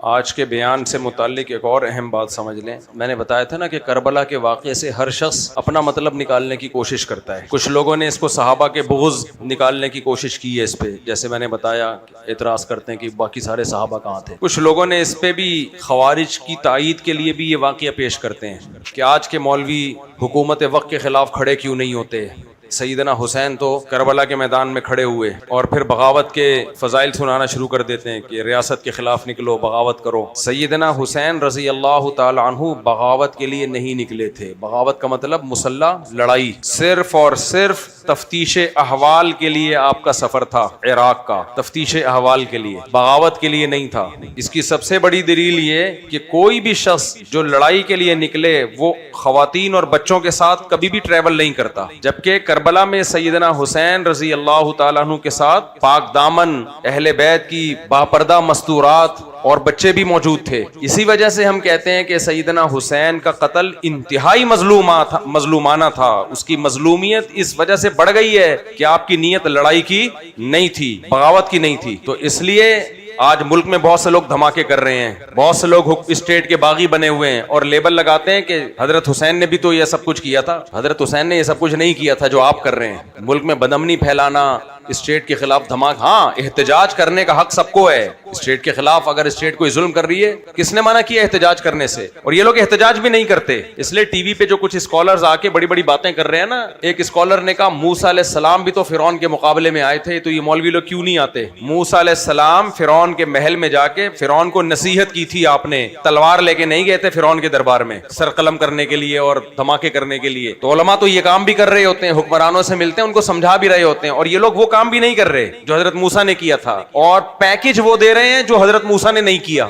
آج کے بیان سے متعلق ایک اور اہم بات سمجھ لیں. میں نے بتایا تھا نا کہ کربلا کے واقعے سے ہر شخص اپنا مطلب نکالنے کی کوشش کرتا ہے. کچھ لوگوں نے اس کو صحابہ کے بغض نکالنے کی کوشش کی ہے اس پہ، جیسے میں نے بتایا اعتراض کرتے ہیں کہ باقی سارے صحابہ کہاں تھے. کچھ لوگوں نے اس پہ بھی خوارج کی تائید کے لیے بھی یہ واقعہ پیش کرتے ہیں کہ آج کے مولوی حکومت وقت کے خلاف کھڑے کیوں نہیں ہوتے. سیدنا حسین تو کربلا کے میدان میں کھڑے ہوئے اور پھر بغاوت کے فضائل سنانا شروع کر دیتے ہیں کہ ریاست کے خلاف نکلو، بغاوت کرو. سیدنا حسین رضی اللہ تعالی عنہ بغاوت کے لیے نہیں نکلے تھے. بغاوت کا مطلب مسلح لڑائی، صرف اور صرف تفتیش احوال کے لیے آپ کا سفر تھا، عراق کا تفتیش احوال کے لیے، بغاوت کے لیے نہیں تھا. اس کی سب سے بڑی دلیل یہ کہ کوئی بھی شخص جو لڑائی کے لیے نکلے وہ خواتین اور بچوں کے ساتھ کبھی بھی ٹریول نہیں کرتا، جبکہ کربلا میں سیدنا حسین رضی اللہ تعالیٰ عنہ کے ساتھ پاک دامن اہل بیت کی باپردہ مستورات اور بچے بھی موجود تھے. اسی وجہ سے ہم کہتے ہیں کہ سیدنا حسین کا قتل انتہائی مظلومانہ تھا. اس کی مظلومیت اس وجہ سے بڑھ گئی ہے کہ آپ کی نیت لڑائی کی نہیں تھی، بغاوت کی نہیں تھی. تو اس لیے آج ملک میں بہت سے لوگ دھماکے کر رہے ہیں، بہت سے لوگ اسٹیٹ کے باغی بنے ہوئے ہیں اور لیبل لگاتے ہیں کہ حضرت حسین نے بھی تو یہ سب کچھ کیا تھا. حضرت حسین نے یہ سب کچھ نہیں کیا تھا جو آپ کر رہے ہیں. ملک میں بدامنی پھیلانا، اسٹیٹ کے خلاف دھماکہ، ہاں احتجاج کرنے کا حق سب کو ہے. اسٹیٹ کے خلاف اگر اسٹیٹ کوئی ظلم کر رہی ہے، کس نے منع کیا احتجاج کرنے سے؟ اور یہ لوگ احتجاج بھی نہیں کرتے. اس لیے ٹی وی پہ جو کچھ اسکالرز آ کے بڑی بڑی باتیں کر رہے ہیں نا، ایک اسکالر نے کہا موسیٰ علیہ السلام بھی تو فرعون کے مقابلے میں آئے تھے، تو یہ مولوی لوگ کیوں نہیں آتے؟ موسیٰ علیہ السلام فرعون کے محل میں جا کے فرعون کو نصیحت کی تھی آپ نے، تلوار لے کے نہیں گئے تھے فرعون کے دربار میں سر قلم کرنے کے لیے اور دھماکے کرنے کے لیے. تو علماء تو یہ کام بھی کر رہے ہوتے ہیں، حکمرانوں سے ملتے ہیں، ان کو سمجھا بھی رہے ہوتے ہیں، اور یہ لوگ وہ کام بھی نہیں کر رہے جو حضرت موسیٰ نے کیا تھا، اور پیکج وہ دے رہے ہیں جو حضرت موسیٰ نے نہیں کیا.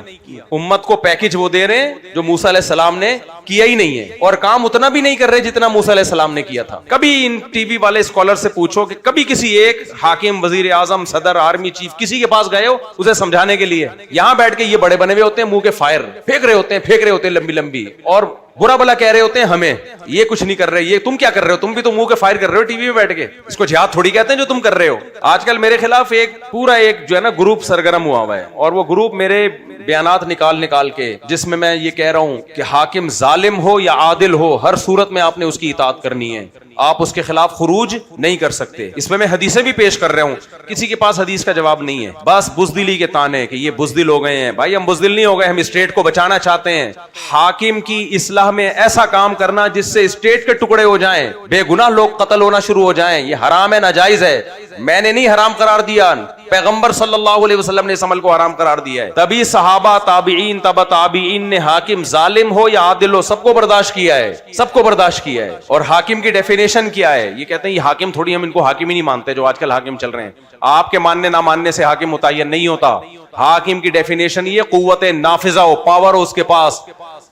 امت کو پیکج وہ دے رہے ہیں جو موسیٰ علیہ السلام نے کیا ہی نہیں ہے، اور کام اتنا بھی نہیں کر رہے جتنا موسیٰ علیہ السلام نے کیا تھا. کبھی ان ٹی وی والے اسکالر سے پوچھو کہ کبھی کسی ایک حاکم، وزیر اعظم، صدر، آرمی چیف کسی کے پاس گئے ہو اسے سمجھانے کے لیے؟ یہاں بیٹھ کے یہ بڑے بنے ہوئے ہوتے ہیں، منہ کے فائر پھینک رہے ہوتے ہیں لمبی لمبی، اور برا بلا کہہ رہے ہوتے ہیں ہمیں. یہ کچھ نہیں کر رہے، یہ تم کیا کر رہے ہو؟ تم بھی تو منہ کے فائر کر رہے ہو ٹی وی میں بیٹھ کے. اس کو جہاد تھوڑی کہتے ہیں جو تم کر رہے ہو. آج کل میرے خلاف ایک پورا جو ہے نا گروپ سرگرم ہوا ہے، اور وہ گروپ میرے بیانات نکال کے، جس میں میں یہ کہہ رہا ہوں کہ حاکم ظالم ہو یا عادل ہو، ہر صورت میں آپ نے اس کی اطاعت کرنی ہے، آپ اس کے خلاف خروج نہیں کر سکتے. اس میں حدیثیں بھی پیش کر رہا ہوں، کسی کے پاس حدیث کا جواب نہیں ہے، بس بزدلی کے تانے کہ یہ بزدل ہو گئے ہیں. بھائی ہم بزدل نہیں ہو گئے، ہم اسٹیٹ کو بچانا چاہتے ہیں. حاکم کی اصلاح میں ایسا کام کرنا جس سے اسٹیٹ کے ٹکڑے ہو جائیں، بے گناہ لوگ قتل ہونا شروع ہو جائیں، یہ حرام ہے، ناجائز ہے. میں نے نہیں حرام قرار دیا، پیغمبر صلی اللہ علیہ وسلم نے اس عمل کو حرام قرار دیا ہے. تبھی صحابہ، تابعین، تبع تابعین نے حاکم ظالم ہو یا عادل ہو سب کو برداشت کیا ہے، سب کو برداشت کیا ہے. اور حاکم کی ڈیفینیشن کیا ہے؟ یہ کہتے ہیں یہ حاکم تھوڑی، ہم ان کو حاکم ہی نہیں مانتے جو آج کل حاکم چل رہے ہیں. آپ کے ماننے نہ ماننے سے حاکم متعین نہیں ہوتا. حاکم کی ڈیفینیشن یہ قوت نافذہ ہو، پاور ہو اس کے پاس،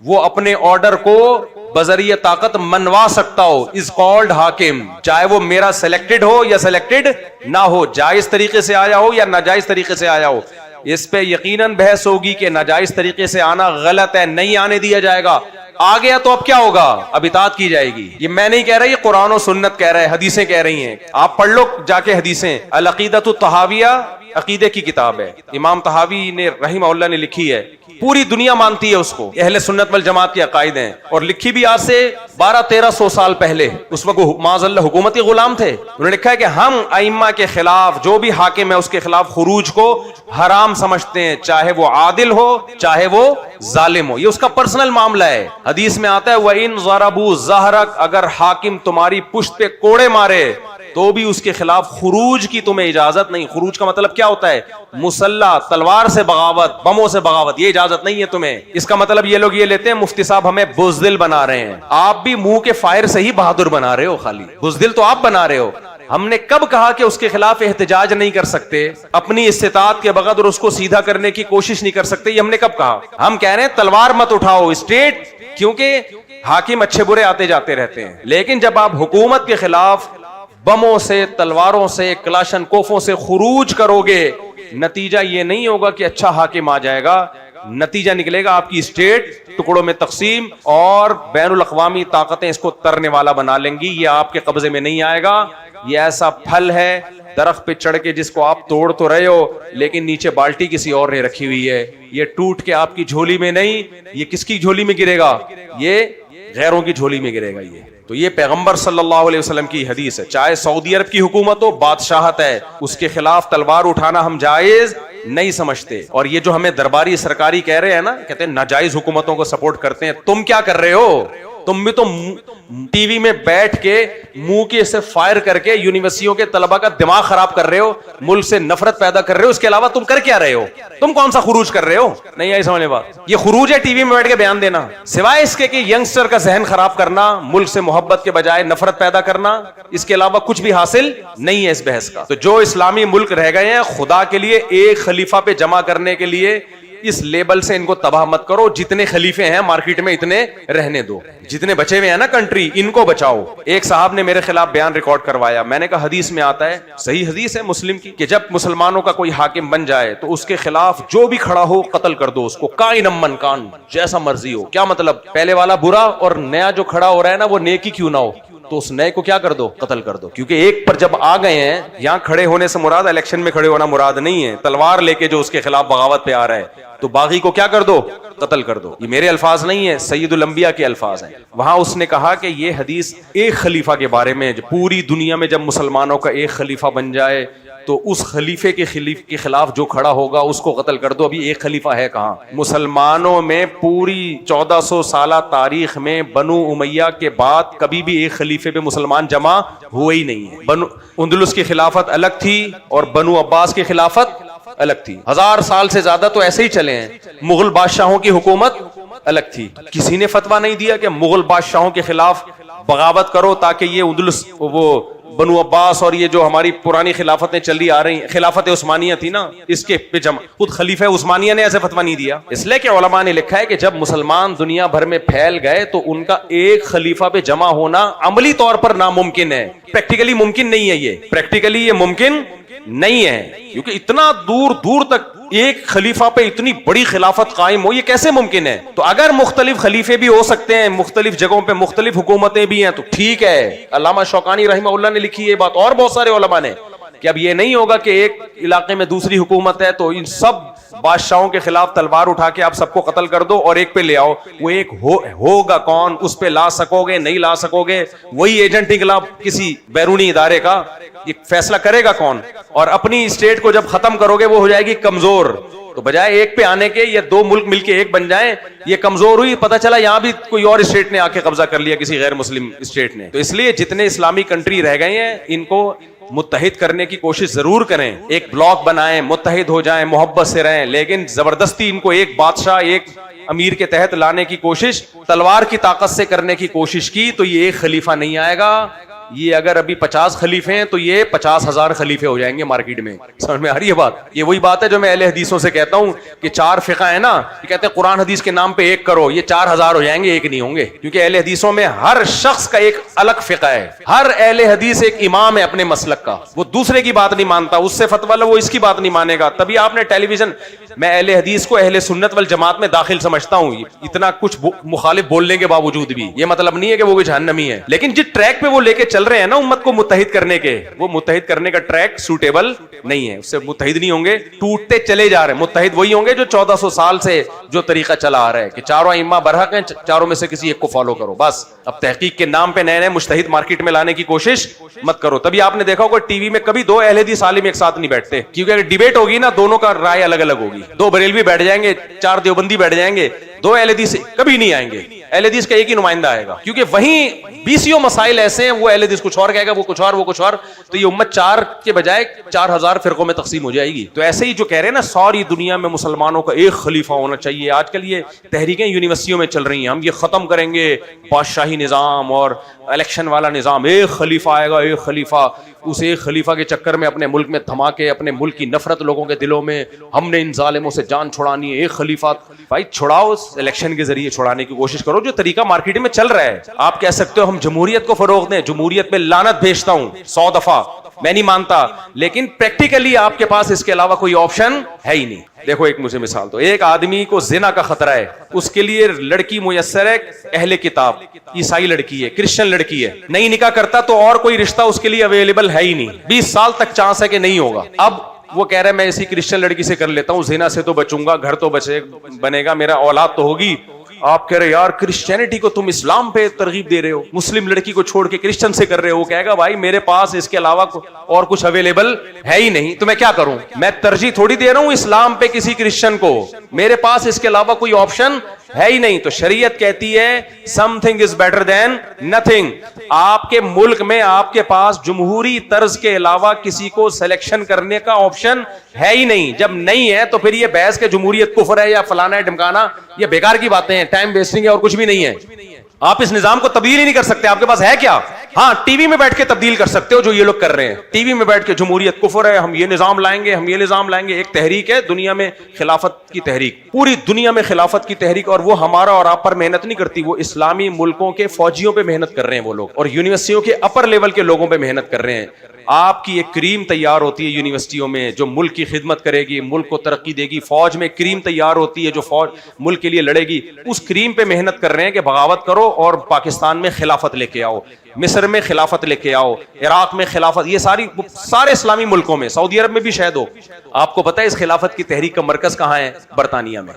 وہ اپنے آرڈر کو بذریعہ طاقت منوا سکتا ہو، از کالڈ حاکم. چاہے وہ میرا سلیکٹڈ ہو یا سلیکٹڈ نہ ہو، جائز طریقے سے آیا ہو یا ناجائز طریقے سے آیا ہو. اس پہ یقیناً بحث ہوگی کہ ناجائز طریقے سے آنا غلط ہے، نہیں آنے دیا جائے گا. آ گیا تو اب کیا ہوگا؟ اب اطاعت کی جائے گی. یہ میں نہیں کہہ رہا، یہ قرآن و سنت کہہ رہا ہے، حدیثیں کہہ رہی ہیں. آپ پڑھ لو جا کے حدیثیں. العقیدۃ الطحاویہ عقیدے کی کتاب ہے، امام طحاوی نے رحمہ اللہ نے لکھی ہے، پوری دنیا مانتی ہے اس کو، اہل سنت والجماعت کے عقائد ہیں، اور لکھی بھی آج سے 1200-1300 سال پہلے. اس وقت معاذ اللہ حکومتی غلام تھے. انہوں نے لکھا ہے کہ ہم ائمہ کے خلاف، جو بھی حاکم ہے اس کے خلاف خروج کو حرام سمجھتے ہیں، چاہے وہ عادل ہو چاہے وہ ظالم ہو. یہ اس کا پرسنل معاملہ ہے. حدیث میں آتا ہے وَإِن ضَرَبُوا ظَهْرَكَ، اگر حاکم تمہاری پشت پہ کوڑے مارے تو بھی اس کے خلاف خروج کی تمہیں اجازت نہیں. خروج کا مطلب کیا ہوتا ہے؟ مسلح، تلوار سے بغاوت، بموں سے بغاوت، یہ اجازت نہیں ہے تمہیں. اس کا مطلب یہ لوگ یہ لیتے ہیں مفتی صاحب ہمیں بزدل بنا رہے ہیں. آپ بھی منہ کے فائر سے ہی بہادر بنا رہے ہو، خالی بزدل تو آپ بنا رہے ہو. ہم نے کب کہا کہ اس کے خلاف احتجاج نہیں کر سکتے، اپنی استطاعت کے بغیر اس کو سیدھا کرنے کی کوشش نہیں کر سکتے؟ یہ ہم نے کب کہا؟ ہم کہہ رہے ہیں تلوار مت اٹھاؤ اسٹیٹ، کیونکہ حاکم اچھے برے آتے جاتے رہتے ہیں. لیکن جب آپ حکومت کے خلاف بموں سے، تلواروں سے، کلاشن کوفوں سے خروج کرو گے، نتیجہ یہ نہیں ہوگا کہ اچھا حاکم آ جائے گا، نتیجہ نکلے گا آپ کی اسٹیٹ ٹکڑوں میں تقسیم، اور بین الاقوامی طاقتیں اس کو ترنے والا بنا لیں گی. یہ آپ کے قبضے میں نہیں آئے گا. یہ ایسا پھل ہے درخت پہ چڑھ کے جس کو آپ توڑ تو رہے ہو لیکن نیچے بالٹی کسی اور نے رکھی ہوئی ہے, یہ ٹوٹ کے آپ کی جھولی میں نہیں, یہ کس کی جھولی میں گرے گا؟ یہ غیروں کی جھولی میں گرے گا. تو یہ پیغمبر صلی اللہ علیہ وسلم کی حدیث ہے. چاہے سعودی عرب کی حکومت ہو, بادشاہت ہے, اس کے خلاف تلوار اٹھانا ہم جائز نہیں سمجھتے. اور یہ جو ہمیں درباری سرکاری کہہ رہے ہیں نا, کہتے ہیں ناجائز حکومتوں کو سپورٹ کرتے ہیں, تم کیا کر رہے ہو؟ تم بھی تو ٹی وی میں بیٹھ کے منہ کے سے فائر کر کے یونیورسٹیوں کے طلبہ کا دماغ خراب کر رہے ہو, ملک سے نفرت پیدا کر رہے ہو. اس کے علاوہ تم کر کیا رہے ہو؟ تم کون سا خروج کر رہے ہو؟ نہیں آئی سمجھ میں بات؟ یہ خروج ہے ٹی وی میں بیٹھ کے بیان دینا, سوائے اس کے کہ ینگسٹر کا ذہن خراب کرنا, ملک سے محبت کے بجائے نفرت پیدا کرنا, اس کے علاوہ کچھ بھی حاصل نہیں ہے اس بحث کا. تو جو اسلامی ملک رہ گئے ہیں, خدا کے لیے ایک خلیفہ پہ جمع کرنے کے لیے اس لیبل سے ان کو تباہ مت کرو. جتنے خلیفے ہیں مارکیٹ میں اتنے رہنے دو, جتنے بچے ہوئے ہیں نا کنٹری, ان کو بچاؤ. ایک صاحب نے میرے خلاف بیان ریکارڈ کروایا, میں نے کہا حدیث میں آتا ہے, صحیح حدیث ہے مسلم کی, کہ جب مسلمانوں کا کوئی حاکم بن جائے تو اس کے خلاف جو بھی کھڑا ہو قتل کر دو اس کو, کائن من کان, جیسا مرضی ہو. کیا مطلب؟ پہلے والا برا اور نیا جو کھڑا ہو رہا ہے نا وہ نیکی کیوں نہ ہو, تو اس نئے کو کیا کر دو؟ قتل کر دو. کیونکہ ایک پر جب آ گئے ہیں, یہاں کھڑے ہونے سے مراد الیکشن میں کھڑے ہونا مراد نہیں ہے, تلوار لے کے جو اس کے خلاف بغاوت پہ آ رہا ہے تو باغی کو کیا کر دو؟ قتل کر دو. یہ میرے الفاظ نہیں ہیں, سید الانبیاء کے الفاظ ہیں. وہاں اس نے کہا کہ یہ حدیث ایک خلیفہ کے بارے میں, پوری دنیا میں جب مسلمانوں کا ایک خلیفہ بن جائے تو اس خلیفے کے خلاف جو کھڑا ہوگا اس کو قتل کر دو. ابھی ایک خلیفہ ہے کہاں؟ مسلمانوں میں پوری 1400 سالہ تاریخ میں بنو امیہ کے بعد کبھی بھی ایک خلیفے پہ مسلمان جمع ہوئے ہی نہیں ہے. بنو اندلس کی خلافت الگ تھی اور بنو عباس کی خلافت الگ تھی. 1000 سال سے زیادہ تو ایسے ہی چلے ہیں. مغل بادشاہوں کی حکومت الگ تھی. کسی نے فتویٰ نہیں دیا کہ مغل بادشاہوں کے خلاف بغاوت کرو تاکہ یہ اندلس, وہ بنو عباس اور یہ جو ہماری پرانی خلافتیں چلی آ رہی ہیں, خلافت عثمانیہ تھی نا, اس کے پہ جمع. خود خلیفہ عثمانیہ نے ایسے فتویٰ نہیں دیا. اس لیے کہ علماء نے لکھا ہے کہ جب مسلمان دنیا بھر میں پھیل گئے تو ان کا ایک خلیفہ پہ جمع ہونا عملی طور پر ناممکن ہے, پریکٹیکلی ممکن نہیں ہے. یہ پریکٹیکلی یہ ممکن نہیں ہے, کیونکہ اتنا دور دور تک ایک خلیفہ پہ اتنی بڑی خلافت قائم ہو, یہ کیسے ممکن ہے؟ تو اگر مختلف خلیفے بھی ہو سکتے ہیں, مختلف جگہوں پہ مختلف حکومتیں بھی ہیں تو ٹھیک ہے. علامہ شوکانی رحمہ اللہ نے لکھی یہ بات, اور بہت سارے علماء نے, کہ اب یہ نہیں ہوگا کہ ایک علاقے میں دوسری حکومت ہے تو ان سب بادشاہوں کے خلاف تلوار اٹھا کے آپ سب کو قتل کر دو اور ایک پہ لے آؤ. وہ ایک ہوگا کون؟ اس پہ لا سکو گے نہیں لا سکو گے, وہی ایجنٹ انقلاب کسی بیرونی ادارے کا, یہ فیصلہ کرے گا کون؟ اور اپنی اسٹیٹ کو جب ختم کرو گے وہ ہو جائے گی کمزور. تو بجائے ایک پہ آنے کے یہ دو ملک مل کے ایک بن جائیں, یہ کمزور ہوئی, پتہ چلا یہاں بھی کوئی اور اسٹیٹ نے آ کے قبضہ کر لیا, کسی غیر مسلم اسٹیٹ نے. تو اس لیے جتنے اسلامی کنٹری رہ گئے ہیں ان کو متحد کرنے کی کوشش ضرور کریں, ایک بلاک بنائیں, متحد ہو جائیں, محبت سے رہیں, لیکن زبردستی ان کو ایک بادشاہ ایک امیر کے تحت لانے کی کوشش, تلوار کی طاقت سے کرنے کی کوشش کی تو یہ ایک خلیفہ نہیں آئے گا. یہ اگر ابھی 50 خلیفے ہیں تو یہ 50,000 خلیفے ہو جائیں گے مارکیٹ میں. سمجھ میں آ رہی ہے بات؟ یہ وہی بات ہے جو میں اہل حدیثوں سے کہتا ہوں کہ 4 فقہ ہیں نا, یہ کہتے ہیں قرآن حدیث کے نام پہ ایک کرو, یہ 4000 ہو جائیں گے, ایک نہیں ہوں گے. کیونکہ اہل حدیثوں میں ہر شخص کا ایک الگ فقہ ہے, ہر اہل حدیث ایک امام ہے اپنے مسلک کا, وہ دوسرے کی بات نہیں مانتا, اس سے فتویٰ لو وہ اس کی بات نہیں مانے گا. تبھی آپ نے ٹیلی ویژن, میں اہل حدیث کو اہل سنت والجماعت میں داخل سمجھتا ہوں, اتنا کچھ مخالف بولنے کے باوجود بھی. یہ مطلب نہیں ہے کہ وہ کوئی جہنمی ہے, لیکن جس ٹریک پہ وہ لے کے چل رہے ہیں نا امت کو متحد کرنے کے, وہ متحد کرنے کا ٹریک سوٹیبل نہیں ہے, اس سے متحد نہیں ہوں گے, ٹوٹتے چلے جا رہے ہیں. متحد وہی ہوں گے جو 1400 سال سے جو طریقہ چلا آ رہا ہے کہ چاروں ائمہ برحق ہیں, چاروں میں سے کسی ایک کو فالو کرو بس. اب تحقیق کے نام پہ نئے نئے مجتہد مارکیٹ میں لانے کی کوشش مت کرو. تبھی آپ نے دیکھا ہوگا ٹی وی میں کبھی 2 اہل حدیث عالم ایک ساتھ نہیں بیٹھتے, کیونکہ اگر ڈیبیٹ ہوگی نا دونوں کا رائے الگ الگ ہوگی. 2 بریلوی بیٹھ جائیں گے, 4 دیوبندی بیٹھ جائیں گے, 2 اہل حدیث کبھی نہیں آئیں گے. اہل حدیث کا ایک ہی نمائندہ آئے گا, کیونکہ وہیں 20 مسائل ایسے ہیں, وہ اہل حدیث کچھ اور کہے گا, وہ کچھ اور, وہ کچھ اور, تو یہ امت 4 کے بجائے 4000 فرقوں میں تقسیم ہو جائے گی. تو ایسے ہی جو کہہ رہے ہیں نا ساری دنیا میں مسلمانوں کا ایک خلیفہ ہونا چاہیے, آج کل یہ تحریکیں یونیورسٹیوں میں چل رہی ہیں, ہم یہ ختم کریں گے بادشاہی نظام اور الیکشن والا نظام, ایک خلیفہ آئے گا, ایک خلیفہ. اس ایک خلیفہ کے چکر میں اپنے ملک میں دھماکے, اپنے ملک کی نفرت لوگوں کے دلوں میں, ہم نے ان ظالموں سے جان چھڑانی ہے, ایک خلیفہ. بھائی چھڑاؤ, الیکشن کے ذریعے چھڑانے کی کوشش کرو, جو طریقہ مارکیٹ میں چل رہا ہے. آپ کہہ سکتے ہو ہم جمہوریت کو فروغ دیں, جمہوریت میں لعنت بھیجتا ہوں 100 دفعہ, میں نہیں مانتا, لیکن پریکٹیکلی آپ کے پاس اس کے علاوہ کوئی آپشن ہے ہی نہیں. دیکھو ایک مجھے مثال دو, ایک آدمی کو زنا کا خطرہ ہے, اس کے لیے لڑکی میسر ہے اہل کتاب, عیسائی لڑکی ہے, کرسچن لڑکی ہے, نہیں نکاح کرتا تو اور کوئی رشتہ اس کے لیے اویلیبل ہے ہی نہیں, 20 سال تک چانس ہے کہ نہیں ہوگا. اب وہ کہہ رہا ہے میں اسی کرسچن لڑکی سے کر لیتا ہوں, زنا سے تو بچوں گا, گھر تو بنے گا, میرا اولاد تو ہوگی. آپ کہہ رہے یار کرسچینٹی کو تم اسلام پہ ترغیب دے رہے ہو, مسلم لڑکی کو چھوڑ کے کرسچن سے کر رہے ہو. وہ کہے گا بھائی میرے پاس اس کے علاوہ اور کچھ اویلیبل ہے ہی نہیں, تو میں کیا کروں؟ میں ترجیح تھوڑی دے رہا ہوں اسلام پہ کسی کرسچن کو, میرے پاس اس کے علاوہ کوئی آپشن ہے ہی نہیں. تو شریعت کہتی ہے some thing is better than nothing. آپ کے ملک میں آپ کے پاس جمہوری طرز کے علاوہ کسی کو سلیکشن کرنے کا آپشن ہے ہی نہیں. جب نہیں ہے تو پھر یہ بحث کے جمہوریت کفر ہے یا فلانا ہے ڈمکانا, یہ بیکار کی باتیں ہیں, ٹائم ویسٹنگ ہے اور کچھ بھی نہیں ہے. آپ اس نظام کو تبدیل ہی نہیں کر سکتے. آپ کے پاس ہے کیا؟ ہاں ٹی وی میں بیٹھ کے تبدیل کر سکتے ہو, جو یہ لوگ کر رہے ہیں. ٹی وی میں بیٹھ کے جمہوریت کفر ہے, ہم یہ نظام لائیں گے, ہم یہ نظام لائیں گے. ایک تحریک ہے دنیا میں خلافت کی تحریک, پوری دنیا میں خلافت کی تحریک, اور وہ ہمارا اور آپ پر محنت نہیں کرتی, وہ اسلامی ملکوں کے فوجیوں پہ محنت کر رہے ہیں وہ لوگ, اور یونیورسٹیوں کے اپر لیول کے لوگوں پہ محنت کر رہے ہیں. آپ کی ایک کریم تیار ہوتی ہے یونیورسٹیوں میں جو ملک کی خدمت کرے گی, ملک کو ترقی دے گی. فوج میں کریم تیار ہوتی ہے جو فوج ملک کے لیے لڑے گی. اس کریم پہ محنت کر رہے ہیں کہ بغاوت کرو اور پاکستان میں خلافت لے کے آؤ, مصر میں خلافت لے کے آؤ, عراق میں خلافت, یہ سارے اسلامی ملکوں میں, سعودی عرب میں بھی شاید ہو. آپ کو پتہ ہے اس خلافت کی تحریک کا مرکز کہاں ہے؟ برطانیہ میں,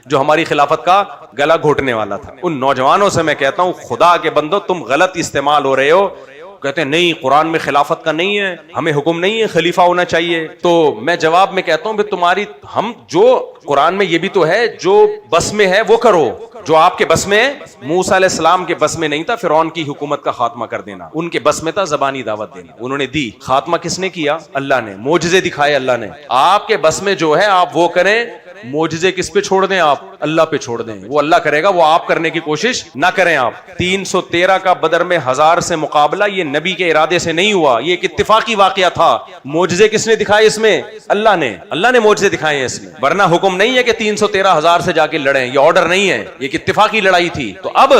جو ہماری خلافت کا گلا گھوٹنے والا تھا. ان نوجوانوں سے میں کہتا ہوں خدا کے بندو تم غلط استعمال ہو رہے ہو. کہتے ہیں نہیں قرآن میں خلافت کا نہیں ہے, ہمیں حکم نہیں ہے خلیفہ ہونا چاہیے. تو میں جواب میں کہتا ہوں تمہاری ہم جو قرآن میں یہ بھی تو ہے جو بس میں ہے وہ کرو, جو آپ کے بس میں ہے. موسیٰ علیہ السلام کے بس میں نہیں تھا فرعون کی حکومت کا خاتمہ کر دینا, ان کے بس میں تھا زبانی دعوت دینا, انہوں نے دی. خاتمہ کس نے کیا؟ اللہ نے. معجزے دکھائے اللہ نے. آپ کے بس میں جو ہے آپ وہ کریں, معجزے کس پہ چھوڑ دیں؟ آپ اللہ پہ چھوڑ دیں, وہ اللہ کرے گا, وہ آپ کرنے کی کوشش نہ کریں. آپ 313 کا بدر میں 1000 سے مقابلہ یہ نبی کے ارادے سے نہیں ہوا, یہ ایک اتفاقی واقعہ تھا. معجزے کس نے دکھائے اس میں؟ اللہ نے. اللہ نے معجزے دکھائے ہیں اس میں, ورنہ حکم نہیں ہے کہ 313,000 سے جا کے لڑیں, یہ آرڈر نہیں ہے, یہ ایک اتفاقی لڑائی تھی. تو اب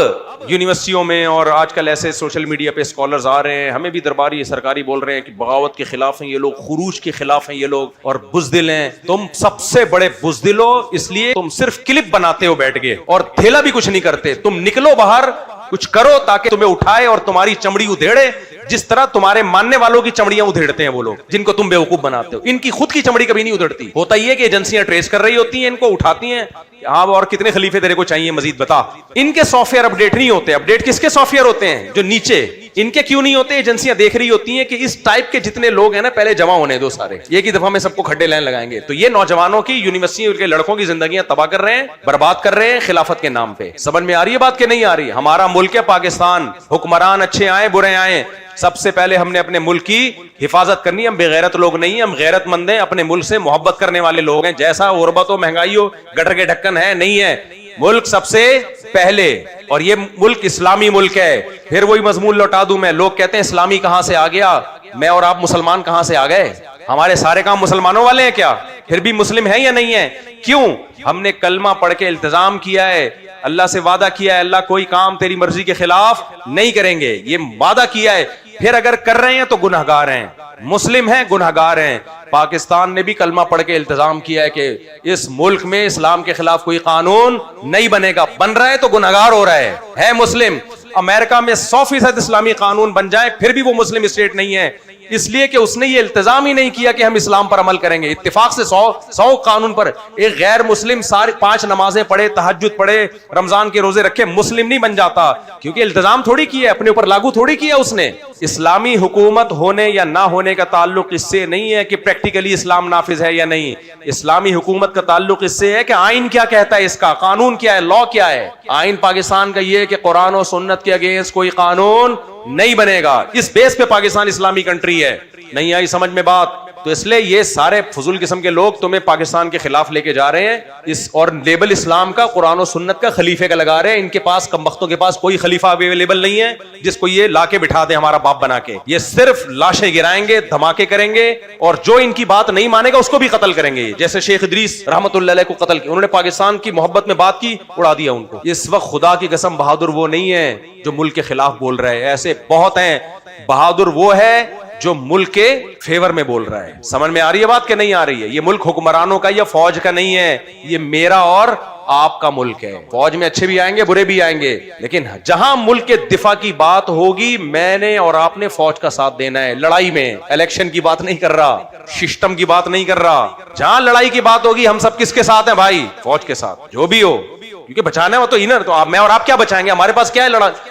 یونیورسٹیوں میں اور آج کل ایسے سوشل میڈیا پہ اسکالرز آ رہے ہیں, ہمیں بھی درباری سرکاری بول رہے ہیں کہ بغاوت کے خلاف ہیں یہ لوگ, خروج کے خلاف ہیں یہ لوگ, اور بزدل ہیں. تم سب سے بڑے بزدل ہو, اس لیے تم صرف کلپ بناتے ہو بیٹھ کے, اور تھیلا بھی کچھ نہیں کرتے. تم نکلو باہر, کچھ کرو تاکہ تمہیں اٹھائے اور تمہاری چمڑی ادھیڑے, جس طرح تمہارے ماننے والوں کی چمڑیاں ادھیڑتے ہیں وہ لوگ جن کو تم بیوقوف بناتے ہو. ان کی خود کی چمڑی کبھی نہیں ادھڑتی. ہوتا یہ کہ ایجنسیاں ٹریس کر رہی ہوتی ہیں, ان کو اٹھاتی ہیں, ہاں اور کتنے خلیفے تیرے کو چاہیے مزید بتا. ان کے سافٹ ویئر اپڈیٹ نہیں ہوتے. اپڈیٹ کس کے سافٹ ویئر ہوتے ہیں؟ جو نیچے. ان کے کیوں نہیں ہوتے؟ ایجنسیاں دیکھ رہی ہوتی ہیں کہ اس ٹائپ کے جتنے لوگ ہیں نا پہلے جمع ہونے دو سارے, ایک ہی دفعہ میں سب کو کھڈے لائن لگائیں گے. تو یہ نوجوانوں کی, یونیورسٹی کے لڑکوں کی زندگیاں تباہ کر رہے ہیں, برباد کر رہے ہیں خلافت کے نام پہ. سمجھ میں آ رہی ہے بات کہ نہیں آ رہی؟ ہمارا ملک ہے پاکستان, حکمران اچھے آئیں برے آئیں, سب سے پہلے ہم نے اپنے ملک کی حفاظت کرنی. ہم بے غیرت لوگ نہیں ہیں, ہم غیرت مند ہیں, اپنے ملک سے محبت کرنے والے لوگ ہیں. جیسا غربت ہو, مہنگائی ہو, گٹر کے ڈھکن ہے نہیں ہے, ملک سب سے پہلے. اور یہ ملک اسلامی ملک ہے. پھر وہی مضمون لوٹا دوں میں, لوگ کہتے ہیں اسلامی کہاں سے آ گیا, میں اور آپ مسلمان کہاں سے آ گئے؟ ہمارے سارے کام مسلمانوں والے ہیں کیا؟ پھر بھی مسلم ہیں یا نہیں ہیں؟ کیوں؟ ہم نے کلمہ پڑھ کے التزام کیا ہے, اللہ سے وعدہ کیا ہے اللہ کوئی کام تیری مرضی کے خلاف نہیں کریں گے, یہ وعدہ کیا ہے. پھر اگر کر رہے ہیں تو گنہگار ہیں, مسلم ہیں گنہگار ہیں. پاکستان نے بھی کلمہ پڑھ کے التزام کیا ہے کہ اس ملک میں اسلام کے خلاف کوئی قانون نہیں بنے گا. بن رہا ہے تو گنہگار ہو رہا ہے مسلم. امریکہ میں 100% اسلامی قانون بن جائے پھر بھی وہ مسلم اسٹیٹ نہیں ہے, اس لیے کہ اس نے یہ التزام ہی نہیں کیا کہ ہم اسلام پر عمل کریں گے. اتفاق سے 100 قانون پر. ایک غیر مسلم 5 نمازیں پڑھے, تہجد پڑھے, رمضان کے روزے رکھے, مسلم نہیں بن جاتا, کیونکہ التزام تھوڑی کیا, اپنے اوپر لاگو تھوڑی کیا اس نے. اسلامی حکومت ہونے یا نہ ہونے کا تعلق اس سے نہیں ہے کہ پریکٹیکلی اسلام نافذ ہے یا نہیں. اسلامی حکومت کا تعلق اس سے ہے کہ آئین کیا کہتا ہے, اس کا قانون کیا ہے, لا کیا ہے. آئین پاکستان کا یہ ہے کہ قرآن و سنت کے اگینسٹ کوئی قانون نہیں بنے گا. اس بیس پہ پاکستان اسلامی کنٹری ہے. نہیں آئی سمجھ میں بات؟ تو اس لیے یہ سارے فضول قسم کے لوگ تمہیں پاکستان کے خلاف لے کے جا رہے ہیں, اس اور لیبل اسلام کا, قرآن و سنت کا, خلیفے کا لگا رہے ہیں. ان کے پاس کمبختوں کے پاس کوئی خلیفہ اویلیبل نہیں ہے جس کو یہ لا کے بٹھا دے ہمارا باپ بنا کے. یہ صرف لاشیں گرائیں گے, دھماکے کریں گے, اور جو ان کی بات نہیں مانے گا اس کو بھی قتل کریں گے. جیسے شیخ ادریس رحمۃ اللہ علیہ کو قتل کیا, انہوں نے پاکستان کی محبت میں بات کی, اڑا دیا ان کو. اس وقت خدا کی قسم بہادر وہ نہیں ہے جو ملک کے خلاف بول رہے ہیں, ایسے بہت ہیں. بہادر وہ ہے جو ملک کے فیور میں بول رہا ہے. سمجھ میں آ رہی ہے بات کہ نہیں آ رہی ہے؟ یہ ملک حکمرانوں کا یا فوج کا نہیں ہے, یہ میرا اور آپ کا ملک ہے. فوج میں اچھے بھی آئیں گے برے بھی آئیں گے, لیکن جہاں ملک کے دفاع کی بات ہوگی میں نے اور آپ نے فوج کا ساتھ دینا ہے. لڑائی میں الیکشن کی بات نہیں کر رہا, سسٹم کی بات نہیں کر رہا. جہاں لڑائی کی بات ہوگی ہم سب کس کے ساتھ ہیں بھائی؟ فوج کے ساتھ, جو بھی ہو, کیونکہ بچانا ہے تو انر, تو میں اور آپ کیا بچائیں گے؟ ہمارے پاس کیا ہے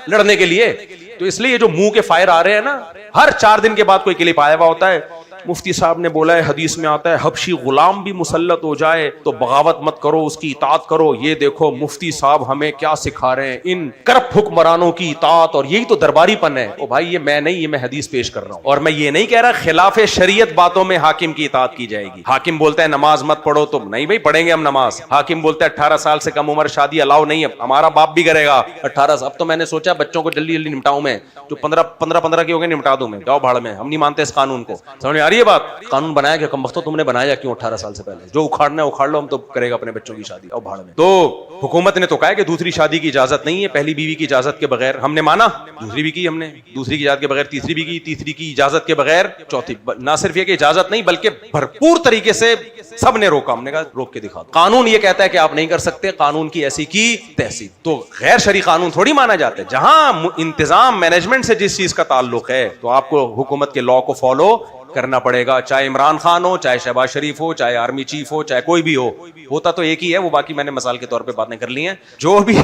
لڑنے کے لیے؟ تو اس لیے جو منہ کے فائر آ رہے ہیں نا, ہر 4 دن کے بعد کوئی کلپ آیا ہوا ہوتا ہے. مفتی صاحب نے بولا ہے, حدیث میں آتا ہے حبشی غلام بھی مسلط ہو جائے تو بغاوت مت کرو, اس کی اطاعت کرو. یہ دیکھو مفتی صاحب ہمیں کیا سکھا رہے ہیں, ان کرپٹ حکمرانوں کی اطاعت, اور یہی تو درباری پن ہے. او بھائی یہ میں نہیں, یہ میں حدیث پیش کر رہا ہوں. اور میں یہ نہیں کہہ رہا خلاف شریعت باتوں میں حاکم کی اطاعت کی جائے گی. حاکم بولتا ہے نماز مت پڑھو, تو نہیں بھائی پڑھیں گے ہم نماز. حاکم بولتا ہے 18 سال سے کم عمر شادی الاؤ نہیں ہے, ہمارا باپ بھی کرے گا 18 سال. اب تو میں نے سوچا بچوں کو جلدی جلدی نمٹاؤں میں, جو 15 کے ہو گئے نمٹا دوں میں, جاؤ بھاڑ میں. ہم نہیں مانتے اس قانون کو. سمجھ میں آ رہی ہے بات؟ قانون بنایا کہ کم وقت تم نے بنایا کیوں 18 سال سے پہلے؟ جو اکھاڑنا ہے اکھاڑ لو, ہم تو کرے گا اپنے بچوں کی شادی, اور بھاڑ میں. تو حکومت نے تو کہا کہ دوسری شادی کی اجازت نہیں ہے, پہلی بیوی کی اجازت کے بغیر. ہم نے مانا, دوسری بھی کی ہم نے, دوسری کی اجازت کے بغیر تیسری بھی کی, تیسری کی اجازت کے بغیر چوتھی. نہ صرف یہ کہ اجازت نہیں بلکہ بھرپور طریقے سے سب نے روکا. ہم نے کہا روک کے دکھا. قانون یہ کہتا ہے کہ آپ نہیں کر سکتے, قانون کی ایسی کی تیسی. تو غیر شرعی قانون تھوڑی مانا جاتا ہے. جہاں انتظام مینجمنٹ سے جس چیز کا تعلق ہے تو آپ کو حکومت کے لا کو فالو کرنا پڑے گا, چاہے عمران خان ہو, چاہے شہباز شریف ہو, چاہے آرمی چیف ہو, چاہے کوئی بھی ہو. ہوتا تو ایک ہی ہے, وہ باقی میں نے مثال کے طور پہ باتیں کر لی ہیں. جو بھی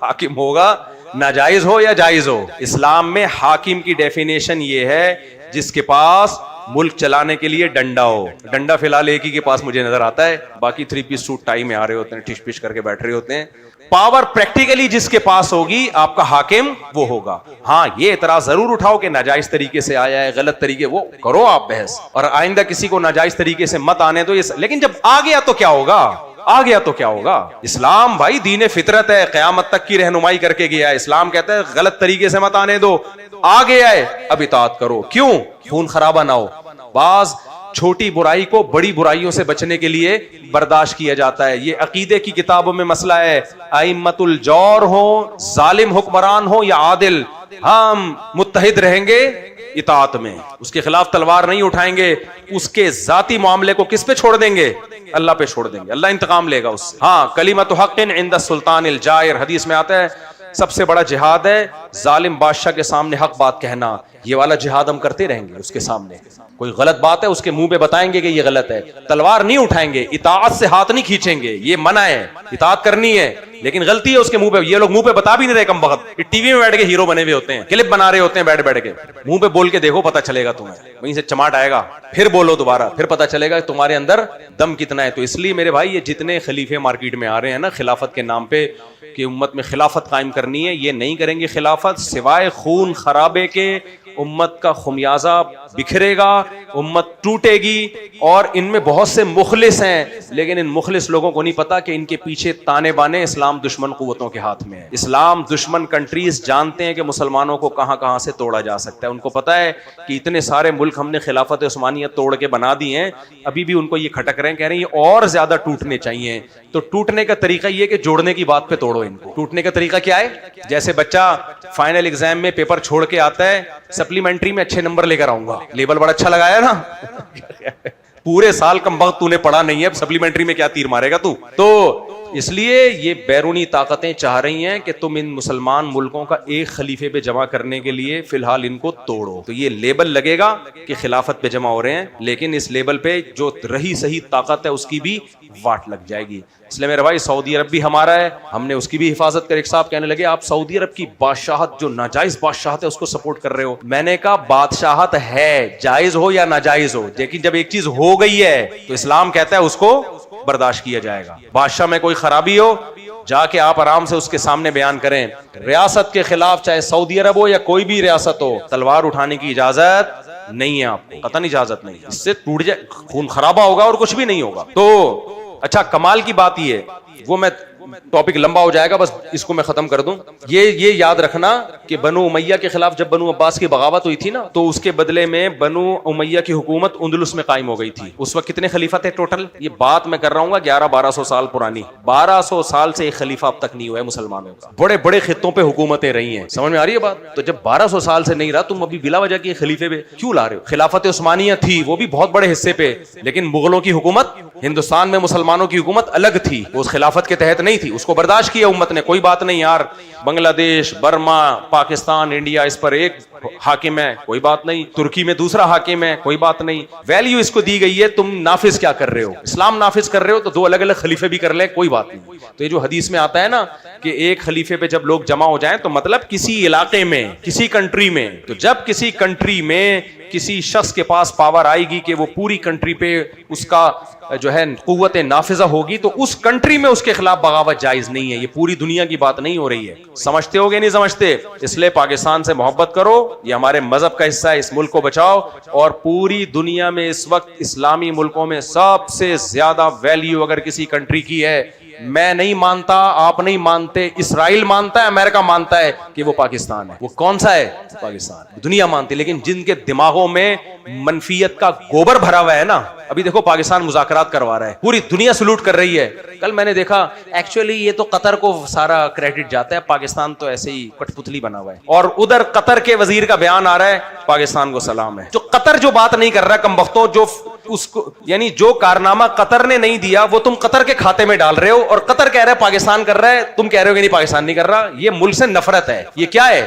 حاکم ہوگا, ناجائز ہو یا جائز ہو, اسلام میں حاکم کی ڈیفینیشن یہ ہے جس کے پاس ملک چلانے کے لیے ڈنڈا ہو. ڈنڈا فی الحال ایک ہی کے پاس مجھے نظر آتا ہے, باقی 3 پیس سوٹ ٹائی میں آ رہے ہوتے ہیں, ٹش پش کر کے بیٹھ رہے ہوتے ہیں. پاور پریکٹیکلی جس کے پاس ہوگی آپ کا حاکم وہ ہوگا. ہاں یہ اعتراض ضرور اٹھاؤ کہ ناجائز طریقے سے آیا ہے, غلط طریقے, وہ کرو آپ بحث, اور آئندہ کسی کو ناجائز طریقے سے مت آنے دو. لیکن جب آ گیا تو کیا ہوگا؟ آ گیا تو کیا ہوگا؟ اسلام بھائی دین فطرت ہے, قیامت تک کی رہنمائی کر کے گیا ہے. اسلام کہتا ہے غلط طریقے سے مت آنے دو, آ گیا ہے اب اطاعت کرو. کیوں؟ خون خرابہ نہ ہو. بعض چھوٹی برائی کو بڑی برائیوں سے بچنے کے لیے برداشت کیا جاتا ہے. یہ عقیدے کی کتابوں میں مسئلہ ہے. ائمۃ الجور ہوں, ظالم حکمران ہوں یا عادل, ہم متحد رہیں گے اطاعت میں. اس کے خلاف تلوار نہیں اٹھائیں گے. اس کے ذاتی معاملے کو کس پہ چھوڑ دیں گے؟ اللہ پہ چھوڑ دیں گے. اللہ انتقام لے گا اس سے. ہاں کلمۃ حق عند السلطان الجائر, حدیث میں آتا ہے سب سے بڑا جہاد ہے ظالم بادشاہ کے سامنے حق بات کہنا. یہ والا جہاد ہم کرتے رہیں گے. اس کے سامنے کوئی غلط بات ہے اس کے منہ پہ بتائیں گے کہ یہ غلط ہے, تلوار نہیں اٹھائیں گے, اطاعت سے ہاتھ نہیں کھینچیں گے. یہ منع ہے, اطاعت کرنی ہے, لیکن غلطی ہے اس کے منہ پہ. یہ لوگ منہ پہ بتا بھی نہیں رہے, کم بخت ٹی وی میں بیٹھ کے ہیرو بنے ہوئے ہوتے ہیں, کلپ بنا رہے ہوتے ہیں بیٹھ بیٹھ کے. منہ پہ بول کے دیکھو پتہ چلے گا تمہیں, وہیں سے چماٹ آئے گا. پھر بولو دوبارہ, پھر پتہ چلے گا تمہارے اندر دم کتنا ہے. تو اس لیے میرے بھائی یہ جتنے خلیفے مارکیٹ میں آ رہے ہیں نا خلافت کے نام پہ کہ امت میں خلافت قائم کرنی ہے, یہ نہیں کریں گے خلافت سوائے خون خرابے کے. امت کا خمیازہ بکھرے گا, امت ٹوٹے گی. اور ان میں بہت سے مخلص ہیں, لیکن ان مخلص لوگوں کو نہیں پتا کہ ان کے پیچھے تانے بانے اسلام دشمن قوتوں کے ہاتھ میں ہے. اسلام دشمن کنٹریز جانتے ہیں کہ مسلمانوں کو کہاں کہاں سے توڑا جا سکتا ہے. ان کو پتا ہے کہ اتنے سارے ملک ہم نے خلافت عثمانیہ توڑ کے بنا دی ہیں, ابھی بھی ان کو یہ کھٹک رہے ہیں, کہہ رہے ہیں یہ اور زیادہ ٹوٹنے چاہیے. تو ٹوٹنے کا طریقہ یہ کہ جوڑنے کی بات پہ توڑو ان کو. ٹوٹنے کا طریقہ کیا ہے؟ جیسے بچہ فائنل ایگزام میں پیپر چھوڑ کے آتا ہے, سپلیمنٹری میں اچھے نمبر لے کر آؤں گا, لیبل بڑا اچھا لگایا نا, پورے سال کم وقت تو نے پڑھا نہیں ہے, سپلیمنٹری میں کیا تیر مارے گا تو. تو اس لیے یہ بیرونی طاقتیں چاہ رہی ہیں کہ تم ان مسلمان ملکوں کا ایک خلیفے پہ جمع کرنے کے لیے فی الحال ان کو توڑو. تو یہ لیبل لگے گا کہ خلافت پہ جمع ہو رہے ہیں, لیکن اس لیبل پہ جو رہی صحیح طاقت ہے اس کی بھی واٹ لگ جائے گی. اس لیے میرے بھائی سعودی عرب بھی ہمارا ہے, ہم نے اس کی بھی حفاظت کر. ایک صاحب کہنے لگے آپ سعودی عرب کی بادشاہت جو ناجائز بادشاہت ہے اس کو سپورٹ کر رہے ہو. میں نے کہا بادشاہت ہے جائز ہو یا ناجائز ہو, لیکن جب ایک چیز ہو گئی ہے تو اسلام کہتا ہے اس کو برداشت کیا جائے گا. بادشاہ میں کوئی خرابی ہو جا کے آپ آرام سے اس کے سامنے بیان کریں. ریاست کے خلاف چاہے سعودی عرب ہو یا کوئی بھی ریاست ہو, تلوار اٹھانے کی اجازت نہیں ہے آپ کو, قطعاً اجازت نہیں. اس سے ٹوٹ جائے, خون خرابہ ہوگا اور کچھ بھی نہیں ہوگا. تو اچھا کمال کی بات یہ ہے وہ میں ٹاپک لمبا ہو جائے گا, بس اس کو میں ختم کر دوں. یہ یاد رکھنا کہ بنو امیہ کے خلاف جب بنو عباس کی بغاوت ہوئی تھی نا, تو اس کے بدلے میں بنو امیہ کی حکومت اندلس میں قائم ہو گئی تھی. اس وقت کتنے خلیفہ تھے ٹوٹل؟ یہ بات میں کر رہا ہوں گا 1100-1200 سال پرانی. 1200 سال سے ایک خلیفہ اب تک نہیں ہوا ہے مسلمانوں کا. بڑے بڑے خطوں پہ حکومتیں رہی ہیں, سمجھ میں آ رہی ہے بات؟ تو جب 1200 سال سے نہیں رہا, تم ابھی بلا وجہ کی خلیفے پہ کیوں لا رہے ہو؟ خلافت عثمانیہ تھی, وہ بھی بہت بڑے حصے پہ, لیکن مغلوں کی حکومت ہندوستان میں مسلمانوں کی حکومت الگ تھی, وہ اس خلافت کے تحت نہیں تھی. اس کو برداشت کیا امت نے, کوئی بات نہیں یار, بنگلہ دیش, برما, پاکستان, انڈیا, اس پر ایک حاکم ہے, کوئی بات نہیں, ترکی میں دوسرا حاکم ہے, کوئی بات نہیں. ویلیو اس کو دی گئی ہے, تم نافذ کیا کر رہے ہو؟ اسلام نافذ کر رہے ہو تو دو الگ الگ خلیفے بھی کر لیں, کوئی بات نہیں. تو یہ جو حدیث میں آتا ہے نا کہ ایک خلیفے پہ جب لوگ جمع ہو جائیں, تو مطلب کسی علاقے میں, کسی کنٹری میں, تو جب کسی کنٹری میں کسی شخص کے پاس پاور آئے گی کہ وہ پوری کنٹری پہ اس کا جو ہے قوت نافذہ ہوگی, تو اس کنٹری میں اس کے خلاف بغاوت جائز نہیں ہے. یہ پوری دنیا کی بات نہیں ہو رہی ہے. سمجھتے ہو گے نہیں سمجھتے؟ اس لیے پاکستان سے محبت کرو, یہ ہمارے مذہب کا حصہ ہے, اس ملک کو بچاؤ. اور پوری دنیا میں اس وقت اسلامی ملکوں میں سب سے زیادہ ویلیو اگر کسی کنٹری کی ہے, میں نہیں مانتا, آپ نہیں مانتے, اسرائیل مانتا ہے, امریکہ مانتا ہے کہ وہ پاکستان ہے. وہ کون سا ہے؟ پاکستان. دنیا مانتی, لیکن جن کے دماغوں میں منفیت کا گوبر بھرا ہوا ہے نا, ابھی دیکھو پاکستان مذاکرات کروا رہا ہے, پوری دنیا سلوٹ کر رہی ہے. کل میں نے دیکھا ایکچولی یہ تو قطر کو سارا کریڈٹ جاتا ہے, پاکستان تو ایسے ہی کٹ پتلی بنا ہوا ہے. اور ادھر قطر کے وزیر کا بیان آ رہا ہے, پاکستان کو سلام ہے. جو قطر جو بات نہیں کر رہا کمبختوں, جو اس کو یعنی جو کارنامہ قطر نے نہیں دیا وہ تم قطر کے کھاتے میں ڈال رہے ہو, اور قطر کہہ رہا ہے پاکستان کر رہا ہے, تم کہہ رہے ہو کہ نہیں پاکستان نہیں کر رہا. یہ ملک سے نفرت ہے. یہ کیا ہے؟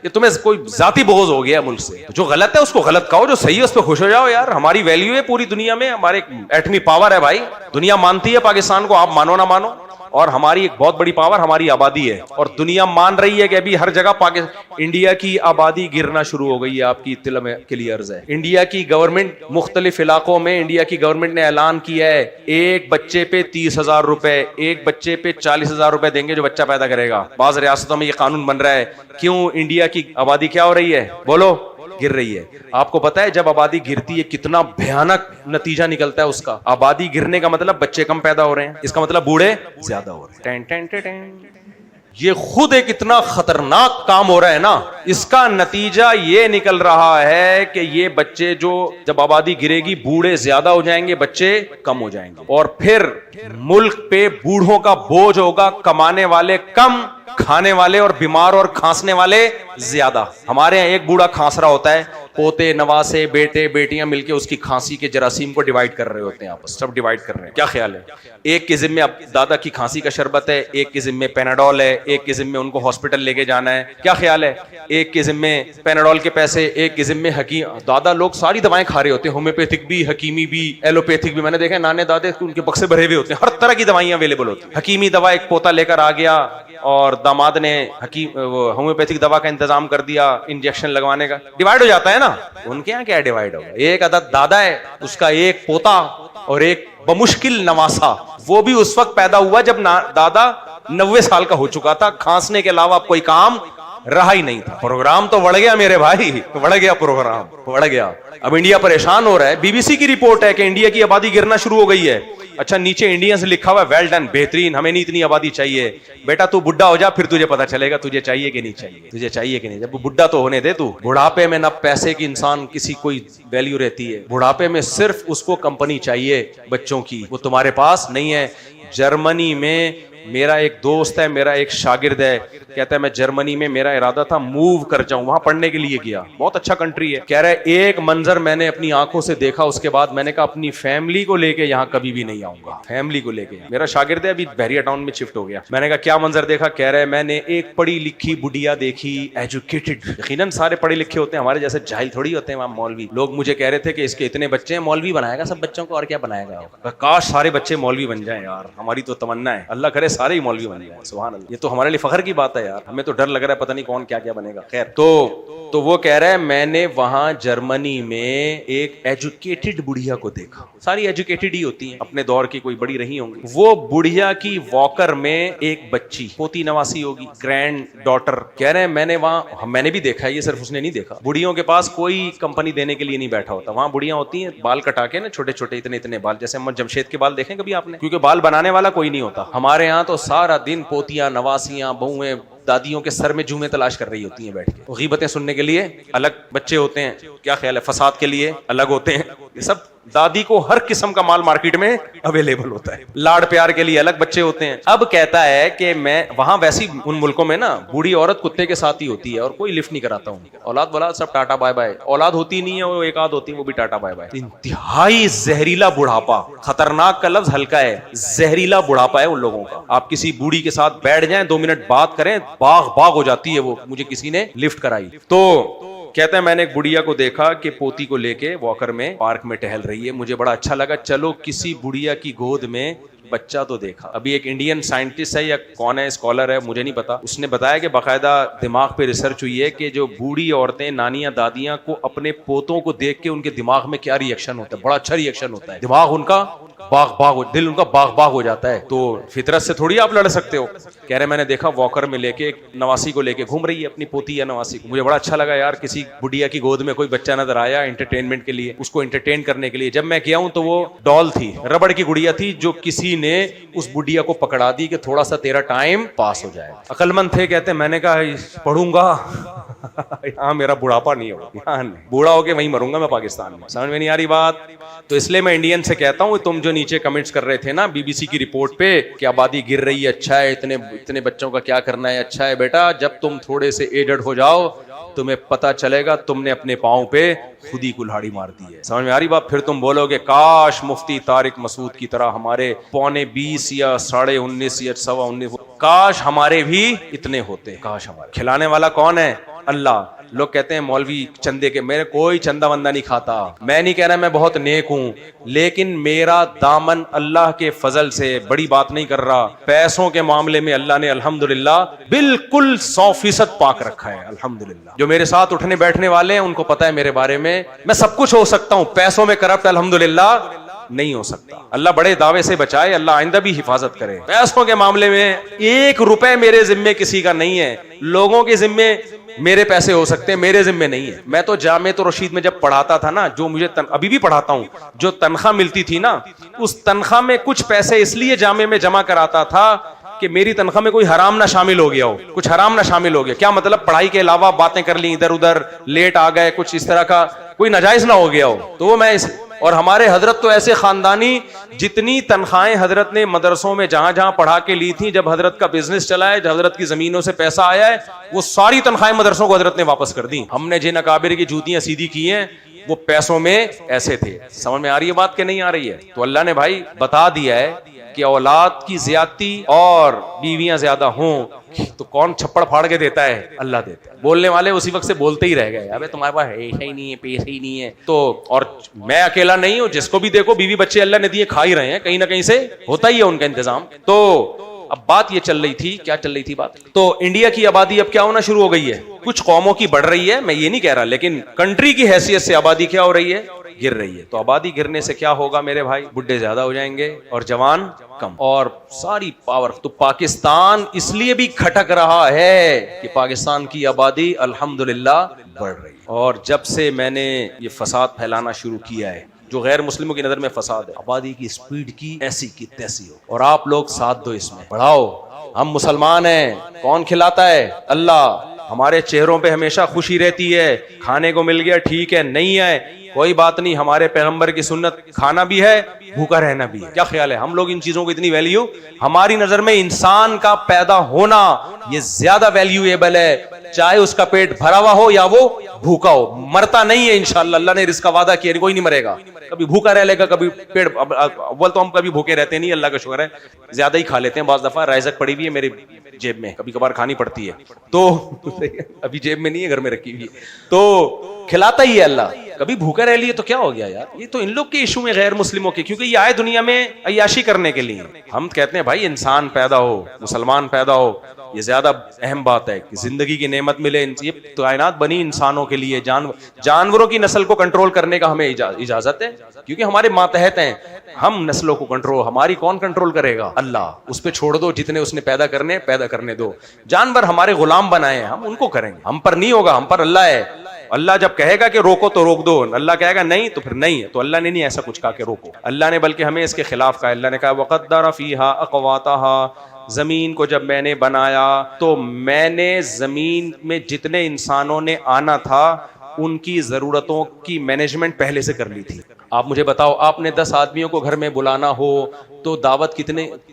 یہ تمہیں کوئی ذاتی بغض ہو گیا ملک سے. جو غلط ہے اس کو غلط کہو, جو صحیح ہے اس پہ خوش ہو جاؤ. یار ہماری ویلیو ہے پوری دنیا میں, ہمارے ایٹمی پاور ہے بھائی, دنیا مانتی ہے پاکستان کو, آپ مانو نہ مانو. اور ہماری ایک بہت بڑی پاور ہماری آبادی ہے, اور دنیا مان رہی ہے کہ ابھی ہر جگہ انڈیا کی آبادی گرنا شروع ہو گئی ہے. آپ کی اطلاع میں کے لیے عرض ہے, انڈیا کی گورنمنٹ مختلف علاقوں میں, انڈیا کی گورنمنٹ نے اعلان کیا ہے ایک بچے پہ 30,000 روپے, ایک بچے پہ 40,000 روپے دیں گے جو بچہ پیدا کرے گا. بعض ریاستوں میں یہ قانون بن رہا ہے. کیوں؟ انڈیا کی آبادی کیا ہو رہی ہے؟ بولو, گر رہی ہے. آپ کو پتا ہے جب آبادی گرتی ہے کتنا بھیانک نتیجہ نکلتا ہے اس کا؟ آبادی گرنے کا مطلب بچے کم پیدا ہو رہے ہیں, اس کا مطلب بوڑھے زیادہ ہو رہے ہیں. یہ خود ایک اتنا خطرناک کام ہو رہا ہے نا, اس کا نتیجہ یہ نکل رہا ہے کہ یہ بچے جو جب آبادی گرے گی, بوڑھے زیادہ ہو جائیں گے, بچے کم ہو جائیں گے, اور پھر ملک پہ بوڑھوں کا بوجھ ہوگا, کمانے والے کم, کھانے والے اور بیمار اور کھانسنے والے زیادہ. ہمارے یہاں ایک بوڑھا کھانس رہا ہوتا ہے, پوتے نواسے بیٹے بیٹیاں مل کے اس کی کھانسی کے جراثیم کو ڈیوائڈ کر رہے ہوتے ہیں, آپس سب ڈیوائڈ کر رہے ہیں. کیا خیال ہے؟ ایک کے ذمے اب دادا کی کھانسی کا شربت ہے, ایک کے ذمے پیناڈول ہے, ایک کے ذمے ان کو ہاسپٹل لے کے جانا ہے. کیا خیال ہے؟ ایک کے ذمے پیناڈول کے پیسے, ایک کے ذمے حکیم. دادا لوگ ساری دوائیں کھا رہے ہوتے ہیں, ہومیوپیتھک بھی, حکیمی بھی, ایلوپیتھک بھی. میں نے دیکھا نانے دادے ان کے بکسے بھرے ہوئے ہوتے ہیں, ہر طرح کی دوائیاں اویلیبل ہوتی ہیں. حکیمی دوا ایک پوتا لے کر آ گیا, اور داماد نے ہومیوپیتھک دوا کا انتظام کر دیا انجیکشن لگوانے کا. ڈیوائڈ ہو جاتا ہے نا. ان کے یہاں کیا ڈیوائڈ ہوگا؟ ایک عدد دادا ہے, اس کا ایک پوتا اور ایک بمشکل نواسا. وہ بھی اس وقت پیدا ہوا جب دادا 90 سال کا ہو چکا تھا, کھانسنے کے علاوہ کوئی کام رہا ہی نہیں تھا. پروگرام تو بڑھ گیا میرے بھائی, بڑھ گیا پروگرام, بڑھ گیا. اب انڈیا پریشان ہو رہا ہے. بی بی سی کی رپورٹ ہے کہ انڈیا کی آبادی گرنا شروع ہو گئی ہے. اچھا نیچے انڈیا سے لکھا ہوا ہے ویل ڈن, بہترین, ہمیں نہیں اتنی آبادی چاہیے. بیٹا تو بڈھا ہو جا, پھر تجھے پتا چلے گا تجھے چاہیے کہ نہیں چاہیے, تجھے چاہیے کہ نہیں. جب بڈھا تو ہونے دے, تو بڑھاپے میں نہ پیسے کی انسان کسی کوئی ویلیو رہتی ہے. بڑھاپے میں صرف اس کو کمپنی چاہیے بچوں کی, وہ تمہارے پاس نہیں ہے. جرمنی میں میرا ایک دوست ہے, میرا ایک شاگرد ہے, کہتا ہے میں جرمنی میں میرا ارادہ تھا موو کر جاؤں, وہاں پڑھنے کے لیے گیا, بہت اچھا کنٹری ہے. کہہ رہا ہے ایک منظر میں نے اپنی آنکھوں سے دیکھا, اس کے بعد میں نے کہا اپنی فیملی کو لے کے یہاں کبھی بھی نہیں آؤں گا. فیملی کو لے کے. میرا شاگرد ہے, ابھی بحریہ ٹاؤن میں شفٹ ہو گیا. میں نے کہا کیا منظر دیکھا؟ کہہ رہے میں نے ایک پڑھی لکھی بڈیا دیکھی, ایجوکیٹڈ. یقیناً سارے پڑھے لکھے ہوتے ہیں, ہمارے جیسے جاہل تھوڑی ہوتے ہیں وہاں مولوی. لوگ مجھے کہہ رہے تھے کہ اس کے اتنے بچے ہیں, مولوی بنائے گا سب بچوں کو, اور کیا بنائے گا؟ کاش سارے بچے مولوی بن جائیں یار, ہماری تو تمنا ہے, اللہ کرے سارے ہی مولوی بن جائیں. سبحان اللہ, یہ تو ہمارے لیے فخر کی بات ہے یار. ہمیں تو ڈر لگ رہا ہے پتہ نہیں کون کیا کیا بنے گا. خیر, تو تو وہ کہہ رہا ہے میں نے وہاں جرمنی میں ایک ایجوکیٹڈ بڑھیا کو دیکھا, ساری ایجوکیٹڈ ہی ہوتی ہیں اپنے دور کی, کوئی بڑی رہی ہوں گی. وہ بڑھیا کی واکر میں ایک بچی, پوتی نواسی ہوگی, گرینڈ ڈاٹر, کہہ رہے ہیں میں نے وہاں, میں نے بھی دیکھا, یہ صرف اس نے نہیں دیکھا, بڑھیوں کے پاس کوئی کمپنی دینے کے لیے نہیں بیٹھا ہوتا. وہاں بڑھیاں ہوتی ہیں بال کٹا کے نا, چھوٹے چھوٹے اتنے اتنے بال, جیسے محمد جمشید کے بال دیکھیں کبھی آپ نے, کیونکہ بال بنانے والا کوئی نہیں ہوتا. ہمارے یہاں تو سارا دن پوتیاں, نواسیاں, بہویں, دادیوں کے سر میں جومیں تلاش کر رہی ہوتی ہیں بیٹھ کے. غیبتیں سننے کے لیے الگ بچے ہوتے ہیں, کیا خیال ہے, فساد کے لیے الگ ہوتے ہیں. یہ سب دادی کو ہر قسم کا مال مارکیٹ میں اویلیبل ہوتا ہے, لاڑ پیار کے لیے الگ بچے ہوتے ہیں. اب کہتا ہے کہ میں وہاں, ویسی ان ملکوں میں نا بوڑھی عورت کتے کے ساتھ ہی ہوتی ہے اور کوئی لفٹ نہیں کراتا ہوں, اولاد ولاد سب ٹاٹا بائے بائے, اولاد ہوتی نہیں ہے, وہ ایک آدھ ہوتی ہے وہ بھی ٹاٹا بائے بائے. انتہائی زہریلا بڑھاپا, خطرناک کا لفظ ہلکا ہے, زہریلا بڑھاپا ہے ان لوگوں کا. آپ کسی بوڑھی کے ساتھ بیٹھ جائیں, 2 منٹ بات کریں, باغ باغ ہو جاتی ہے وہ, مجھے کسی نے لفٹ کرائی. تو کہتا ہے میں نے ایک بڑھیا کو دیکھا کہ پوتی کو لے کے واکر میں پارک میں ٹہل رہی ہے, مجھے بڑا اچھا لگا, چلو کسی بڑھیا کی گود میں بچہ تو دیکھا. ابھی ایک انڈین سائنٹسٹ ہے یا کون ہے, اسکالر ہے, مجھے نہیں پتا, اس نے بتایا کہ باقاعدہ دماغ پہ ریسرچ ہوئی ہے کہ جو بوڑھی عورتیں, نانیاں, دادیاں کو اپنے پوتوں کو دیکھ کے ان کے دماغ میں کیا ریئیکشن ہوتا ہے, بڑا اچھا ریئیکشن ہوتا ہے, دماغ ان کا باغ باغ, دل ان کا باغ باغ ہو جاتا ہے. تو فطرت سے تھوڑی آپ لڑ سکتے ہو. کہہ رہے میں نے دیکھا واکر میں لے کے ایک نواسی کو لے کے گھوم رہی ہے, اپنی پوتی یا نواسی کو. مجھے بڑا اچھا لگا یار, کسی بڑھیا کی گود میں کوئی بچہ نظر آیا انٹرٹینمنٹ کے لیے, اس کو انٹرٹین کرنے کے لیے. جب میں گیا ہوں تو وہ ڈال تھی, ربڑ کی گڑیا تھی, جو کسی نے اس بڑھیا کو پکڑا دی کہ تھوڑا سا تیرا ٹائم پاس ہو جائے. عقل مند تھے, کہتے ہیں میں نے کہا پڑھوں گا یہاں میرا بڑھاپا نہیں ہوگا, بوڑھا ہو کے وہیں مروں گا میں پاکستان میں. سمجھ میں نہیں آ رہی بات؟ تو اس لیے میں انڈین سے کہتا ہوں, تم جو نیچے کمنٹس کر رہے تھے نا بی بی سی کی رپورٹ پہ کہ آبادی گر رہی ہے, اچھا ہے, اتنے بچوں کا کیا کرنا ہے, اچھا ہے بیٹا, جب تم تھوڑے سے ایجڈ ہو جاؤ تمہیں پتا چلے گا تم نے اپنے پاؤں پہ خود ہی کلہاڑی مار دی ہے. سمجھ میں آ رہی بات؟ پھر تم بولو گے کاش مفتی طارق مسعود کی طرح ہمارے 19.25 یا 19.5 یا 19.25 کاش ہمارے بھی اتنے ہوتے, کاش ہمارے. کھلانے والا کون ہے؟ اللہ. لوگ کہتے ہیں مولوی چندے کے, میرے کوئی چندہ وندہ نہیں کھاتا, میں نہیں کہہ رہا میں بہت نیک ہوں, لیکن میرا دامن اللہ کے فضل سے, بڑی بات نہیں کر رہا, پیسوں کے معاملے میں اللہ نے الحمدللہ بالکل 100% پاک رکھا ہے الحمدللہ. جو میرے ساتھ اٹھنے بیٹھنے والے ہیں ان کو پتا ہے میرے بارے میں سب کچھ ہو سکتا ہوں, پیسوں میں کرپٹ الحمدللہ نہیں ہو سکتا. اللہ بڑے دعوے سے بچائے, اللہ آئندہ بھی حفاظت کرے. پیسوں کے معاملے میں 1 روپے میرے ذمے کسی کا نہیں ہے, لوگوں کے ذمے میرے پیسے ہو سکتے ہیں, میرے ذمے نہیں ہے. میں تو جامع رشید میں جب پڑھاتا تھا نا, جو مجھے ابھی بھی پڑھاتا ہوں, جو تنخواہ ملتی تھی نا, اس تنخواہ میں کچھ پیسے اس لیے جامع میں جمع کراتا تھا کہ میری تنخواہ میں کوئی حرام نہ شامل ہو گیا ہو, کچھ حرام نہ شامل ہو گیا. کیا مطلب؟ پڑھائی کے علاوہ باتیں کر لی ادھر ادھر, لیٹ آ گئے, کچھ اس طرح کا کوئی ناجائز نہ ہو گیا ہو, تو وہ میں اور ہمارے حضرت تو ایسے خاندانی, جتنی تنخواہیں حضرت نے مدرسوں میں جہاں جہاں پڑھا کے لی تھی, جب حضرت کا بزنس چلا ہے, جب حضرت کی زمینوں سے پیسہ آیا ہے, وہ ساری تنخواہیں مدرسوں کو حضرت نے واپس کر دی. ہم نے جن اکابر کی جوتیاں سیدھی کی ہیں وہ پیسوں میں ایسے تھے. سمجھ میں آ رہی ہے بات کہ نہیں آ رہی ہے؟ تو اللہ نے بھائی بتا دیا ہے کہ اولاد کی زیادتی اور بیویاں زیادہ ہوں تو کون چھپڑ پھاڑ کے دیتا ہے؟ اللہ دیتا ہے. بولنے والے اسی وقت سے بولتے ہی رہ گئے, ابے تمہارے پاس ہے ہی نہیں ہے, پیسے ہی نہیں ہے. تو اور میں اکیلا نہیں ہوں, جس کو بھی دیکھو بیوی بچے اللہ نے دیے, کھا ہی رہے ہیں, کہیں نہ کہیں سے ہوتا ہی ہے ان کا انتظام. تو اب بات یہ چل رہی تھی, کیا چل رہی تھی بات؟ تو انڈیا کی آبادی اب کیا ہونا شروع ہو گئی ہے, کچھ قوموں کی بڑھ رہی ہے, میں یہ نہیں کہہ رہا, لیکن کنٹری کی حیثیت سے آبادی کیا ہو رہی ہے؟ گر رہی ہے. تو آبادی گرنے سے کیا ہوگا میرے بھائی؟ بڈھے زیادہ ہو جائیں گے اور جوان کم, اور ساری پاور. تو پاکستان اس لیے بھی کھٹک رہا ہے کہ پاکستان کی آبادی الحمدللہ بڑھ رہی ہے. اور جب سے میں نے یہ فساد پھیلانا شروع کیا ہے, جو غیر مسلموں کی نظر میں فساد ہے, آبادی کی سپیڈ کی ایسی کی تیسی ہو, اور آپ لوگ ساتھ دو, اس میں بڑھاؤ. ہم مسلمان ہیں, کون کھلاتا ہے؟ اللہ. ہمارے چہروں پہ ہمیشہ خوشی رہتی ہے, کھانے کو مل گیا ٹھیک ہے, نہیں ہے کوئی بات نہیں, ہمارے پیغمبر کی سنت کھانا بھی ہے, بھوکا رہنا بھی ہے. کیا خیال ہے؟ ہم لوگ ان چیزوں کو اتنی ویلیو, ہماری نظر میں انسان کا پیدا ہونا یہ زیادہ ویلیویبل ہے, چاہے اس کا پیٹ بھرا ہوا ہو یا وہ بھوکا ہو. مرتا نہیں ہے انشاءاللہ, اللہ نے رزق کا وعدہ کیا, کوئی نہیں مرے گا, کبھی بھوکا رہ لے گا, کبھی پیٹ. اول تو ہم کبھی بھوکے رہتے نہیں, اللہ کا شکر ہے, زیادہ ہی کھا لیتے ہیں. بعض دفعہ رائزک پڑی ہوئی ہے میری جیب میں, کبھی کبھار کھانی پڑتی ہے, تو ابھی جیب میں نہیں ہے, گھر میں رکھی ہوئی ہے, تو کھلاتا ہی ہے اللہ. کبھی بھوکا رہ لیے تو کیا ہو گیا یار, یہ تو ان لوگ کے ایشو میں غیر مسلموں کے, کیونکہ یہ آئے دنیا میں عیاشی کرنے کے لیے. ہم کہتے ہیں بھائی انسان پیدا ہو, مسلمان پیدا ہو, یہ زیادہ اہم بات ہے کہ زندگی کی نعمت ملے. یہ کائنات بنی انسانوں کے لیے, جانوروں کی نسل کو کنٹرول کرنے کا ہمیں اجازت ہے کیونکہ ہمارے ماتحت ہیں. ہم نسلوں کو کنٹرول, ہماری کون کنٹرول کرے گا؟ اللہ. اس پہ چھوڑ دو, جتنے اس نے پیدا کرنے دو. جانور ہمارے غلام بنائے ہیں, ہم ان کو کریں گے, ہم پر نہیں ہوگا, ہم پر اللہ ہے. اللہ جب کہے گا کہ روکو تو روک دو, اللہ کہے گا نہیں تو پھر نہیں ہے. تو اللہ نے نہیں ایسا کچھ کہا کہ روکو, اللہ نے بلکہ ہمیں اس کے خلاف کہا. اللہ نے کہا وَقَدَّرَ فِيهَا أَقْوَاتَهَا, زمین کو جب میں نے بنایا تو میں نے زمین میں جتنے انسانوں نے آنا تھا ان کی ضرورتوں کی مینجمنٹ پہلے سے کر لی تھی. آپ مجھے بتاؤ, آپ نے 10 آدمیوں کو گھر میں بلانا ہو تو دعوت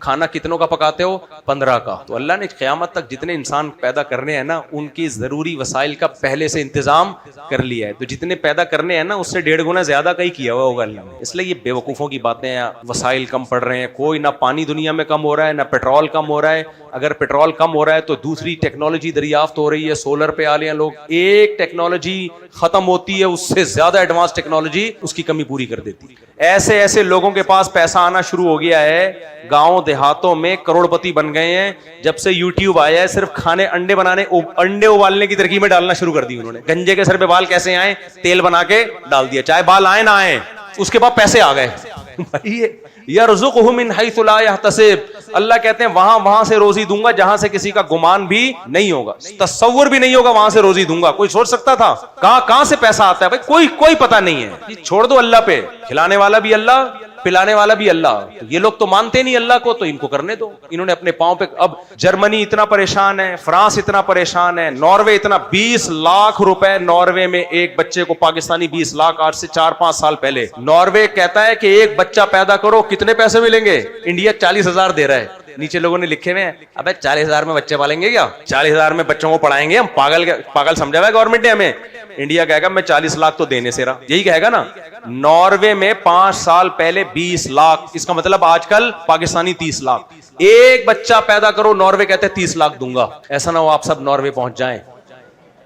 کھانا کتنوں کا پکاتے ہو؟ 15 کا. تو اللہ نے قیامت تک جتنے انسان پیدا کرنے ہیں نا ان کی ضروری وسائل کا پہلے سے انتظام کر لیا ہے. تو جتنے پیدا کرنے ہیں نا اس سے 1.5 گنا زیادہ کا ہی کیا ہوا ہوگا اللہ نے. اس لیے یہ بے وقوفوں کی باتیں ہیں. وسائل کم پڑ رہے ہیں, کوئی نہ پانی دنیا میں کم ہو رہا ہے نہ پیٹرول کم ہو رہا ہے. اگر پیٹرول کم ہو رہا ہے تو دوسری ٹیکنالوجی دریافت ہو رہی ہے, سولر پہ آ رہے ہیں لوگ. ایک ٹیکنالوجی ختم ہوتی ہے اس سے زیادہ ایڈوانس ٹیکنالوجی اس کی کمی پوری کر دیتی ہے. ایسے لوگوں کے پاس پیسہ آنا شروع ہو گیا ہے, گاؤں دیہاتوں میں کروڑ پتی بن گئے ہیں جب سے یوٹیوب آیا ہے. صرف کھانے, انڈے بنانے, انڈے ابالنے کی ترکیبیں ڈالنا شروع کر دی انہوں نے. گنجے کے سر پہ بال کیسے آئے, تیل بنا کے ڈال دیا, چاہے بال آئے نہ آئے, اس کے بعد پیسے آ گئے. یرزقہ من حیث لا یحتسب, اللہ کہتے ہیں وہاں سے روزی دوں گا جہاں سے کسی کا گمان بھی نہیں ہوگا, تصور بھی نہیں ہوگا, وہاں سے روزی دوں گا. کوئی سوچ سکتا تھا کہاں سے پیسہ آتا ہے بھائی؟ کوئی پتہ نہیں ہے. چھوڑ دو اللہ پہ, کھلانے والا بھی اللہ, پلانے والا بھی اللہ. یہ لوگ تو مانتے نہیں اللہ کو, تو ان کو کرنے دو. انہوں نے اپنے پاؤں پہ, اب جرمنی اتنا پریشان ہے, فرانس اتنا پریشان ہے, ناروے اتنا, 20 لاکھ روپے ناروے میں ایک بچے کو, پاکستانی 20 لاکھ آج سے 4-5 سال پہلے. ناروے کہتا ہے کہ ایک بچہ پیدا کرو کتنے پیسے ملیں گے؟ انڈیا 40,000 دے رہا ہے. نیچے لوگوں نے لکھے ہوئے ہیں ابے 40,000 میں بچے پالیں گے کیا؟ 40,000 میں بچوں کو پڑھائیں گے ہم؟ پاگل سمجھا ہوا ہے گورنمنٹ نے ہمیں. انڈیا کہے گا میں 40 لاکھ تو دینے سے رہا, یہی کہے گا نا. ناروے میں 5 سال پہلے 20 لاکھ, اس کا مطلب آج کل پاکستانی 30 لاکھ. ایک بچہ پیدا کرو, ناروے کہتے ہیں 30 لاکھ دوں گا. ایسا نہ ہو آپ سب ناروے پہنچ جائیں.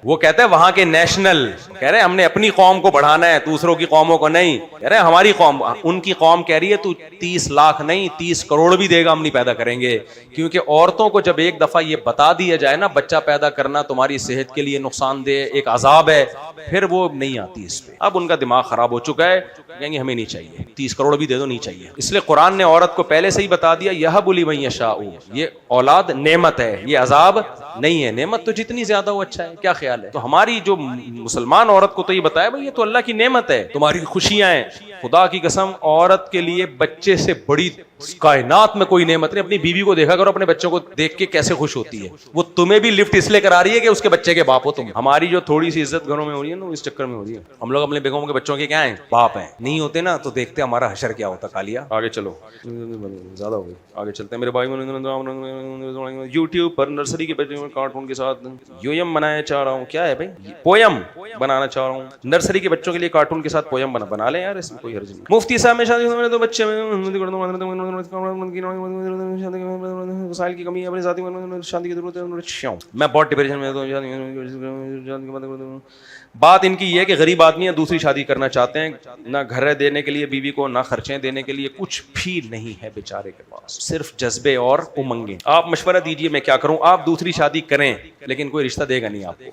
وہ کہتے ہیں وہاں کے نیشنل کہہ رہے ہیں ہم نے اپنی قوم کو بڑھانا ہے, دوسروں کی قوموں کو نہیں. کہہ رہے ہیں ہماری قوم, ان کی قوم کہہ رہی ہے تو 30 لاکھ نہیں 30 کروڑ بھی دے گا ہم نہیں پیدا کریں گے. کیونکہ عورتوں کو جب ایک دفعہ یہ بتا دیا جائے نا بچہ پیدا کرنا تمہاری صحت کے لیے نقصان دہ, ایک عذاب ہے, پھر وہ نہیں آتی اس پہ. اب ان کا دماغ خراب ہو چکا ہے, کہیں گے ہمیں نہیں چاہیے, 30 کروڑ بھی دے دو, نہیں چاہیے. اس لیے قرآن نے عورت کو پہلے سے ہی بتا دیا یہب لمن یشاء, یہ اولاد نعمت ہے, یہ عذاب نہیں ہے. نعمت تو جتنی زیادہ ہو اچھا ہے. کیا خیال ہے؟ تو ہماری جو مسلمان عورت کو تو یہ بتایا بھائی یہ تو اللہ کی نعمت ہے, تمہاری خوشیاں ہیں. خدا کی قسم عورت کے لیے بچے سے بڑی کائنات میں کوئی نعمت نہیں. اپنی بیوی کو دیکھا کرو, اپنے بچوں کو دیکھ کے کیسے خوش ہوتی ہے. وہ تمہیں بھی لفٹ اس لیے کرا رہی ہے کہ اس کے بچے کے باپ ہو تم. ہماری جو تھوڑی سی عزت گھروں میں ہو رہی ہے نا اس چکر میں ہو رہی ہے. ہم لوگ اپنے بیگموں کے بچوں کے کیا ہیں, باپ ہیں. نہیں ہوتے نا تو دیکھتے ہمارا حشر کیا ہوتا. کالیا آگے چلو, زیادہ ہو گئی, آگے چلتے ہیں میرے بھائی. یوٹیوب پر نرسری کے بچوں میں کارٹون کے ساتھ یویم بنانا چاہ رہا ہوں. کیا ہے بھائی؟ پویم بنانا چاہ رہا ہوں. نرسری کے بچوں کے لیے کارٹون کے ساتھ پویم بنا لیں یار, اس میں کوئی حرج نہیں. مفتی صاحب میں شادی ہونے تو بچے وسائل کی کمی ہے, اپنی ذاتی شادی کی ضرورت ہے. میں بہت ڈپریشن میں ہوں. بات ان کی یہ ہے کہ غریب آدمی ہیں, دوسری شادی کرنا چاہتے ہیں, نہ گھر دینے کے لیے بیوی کو, نہ خرچیں دینے کے لیے, کچھ بھی نہیں ہے بیچارے کے پاس, صرف جذبے اور امنگیں. آپ مشورہ دیجئے میں کیا کروں. آپ دوسری شادی کریں لیکن کوئی رشتہ دے گا نہیں آپ کو.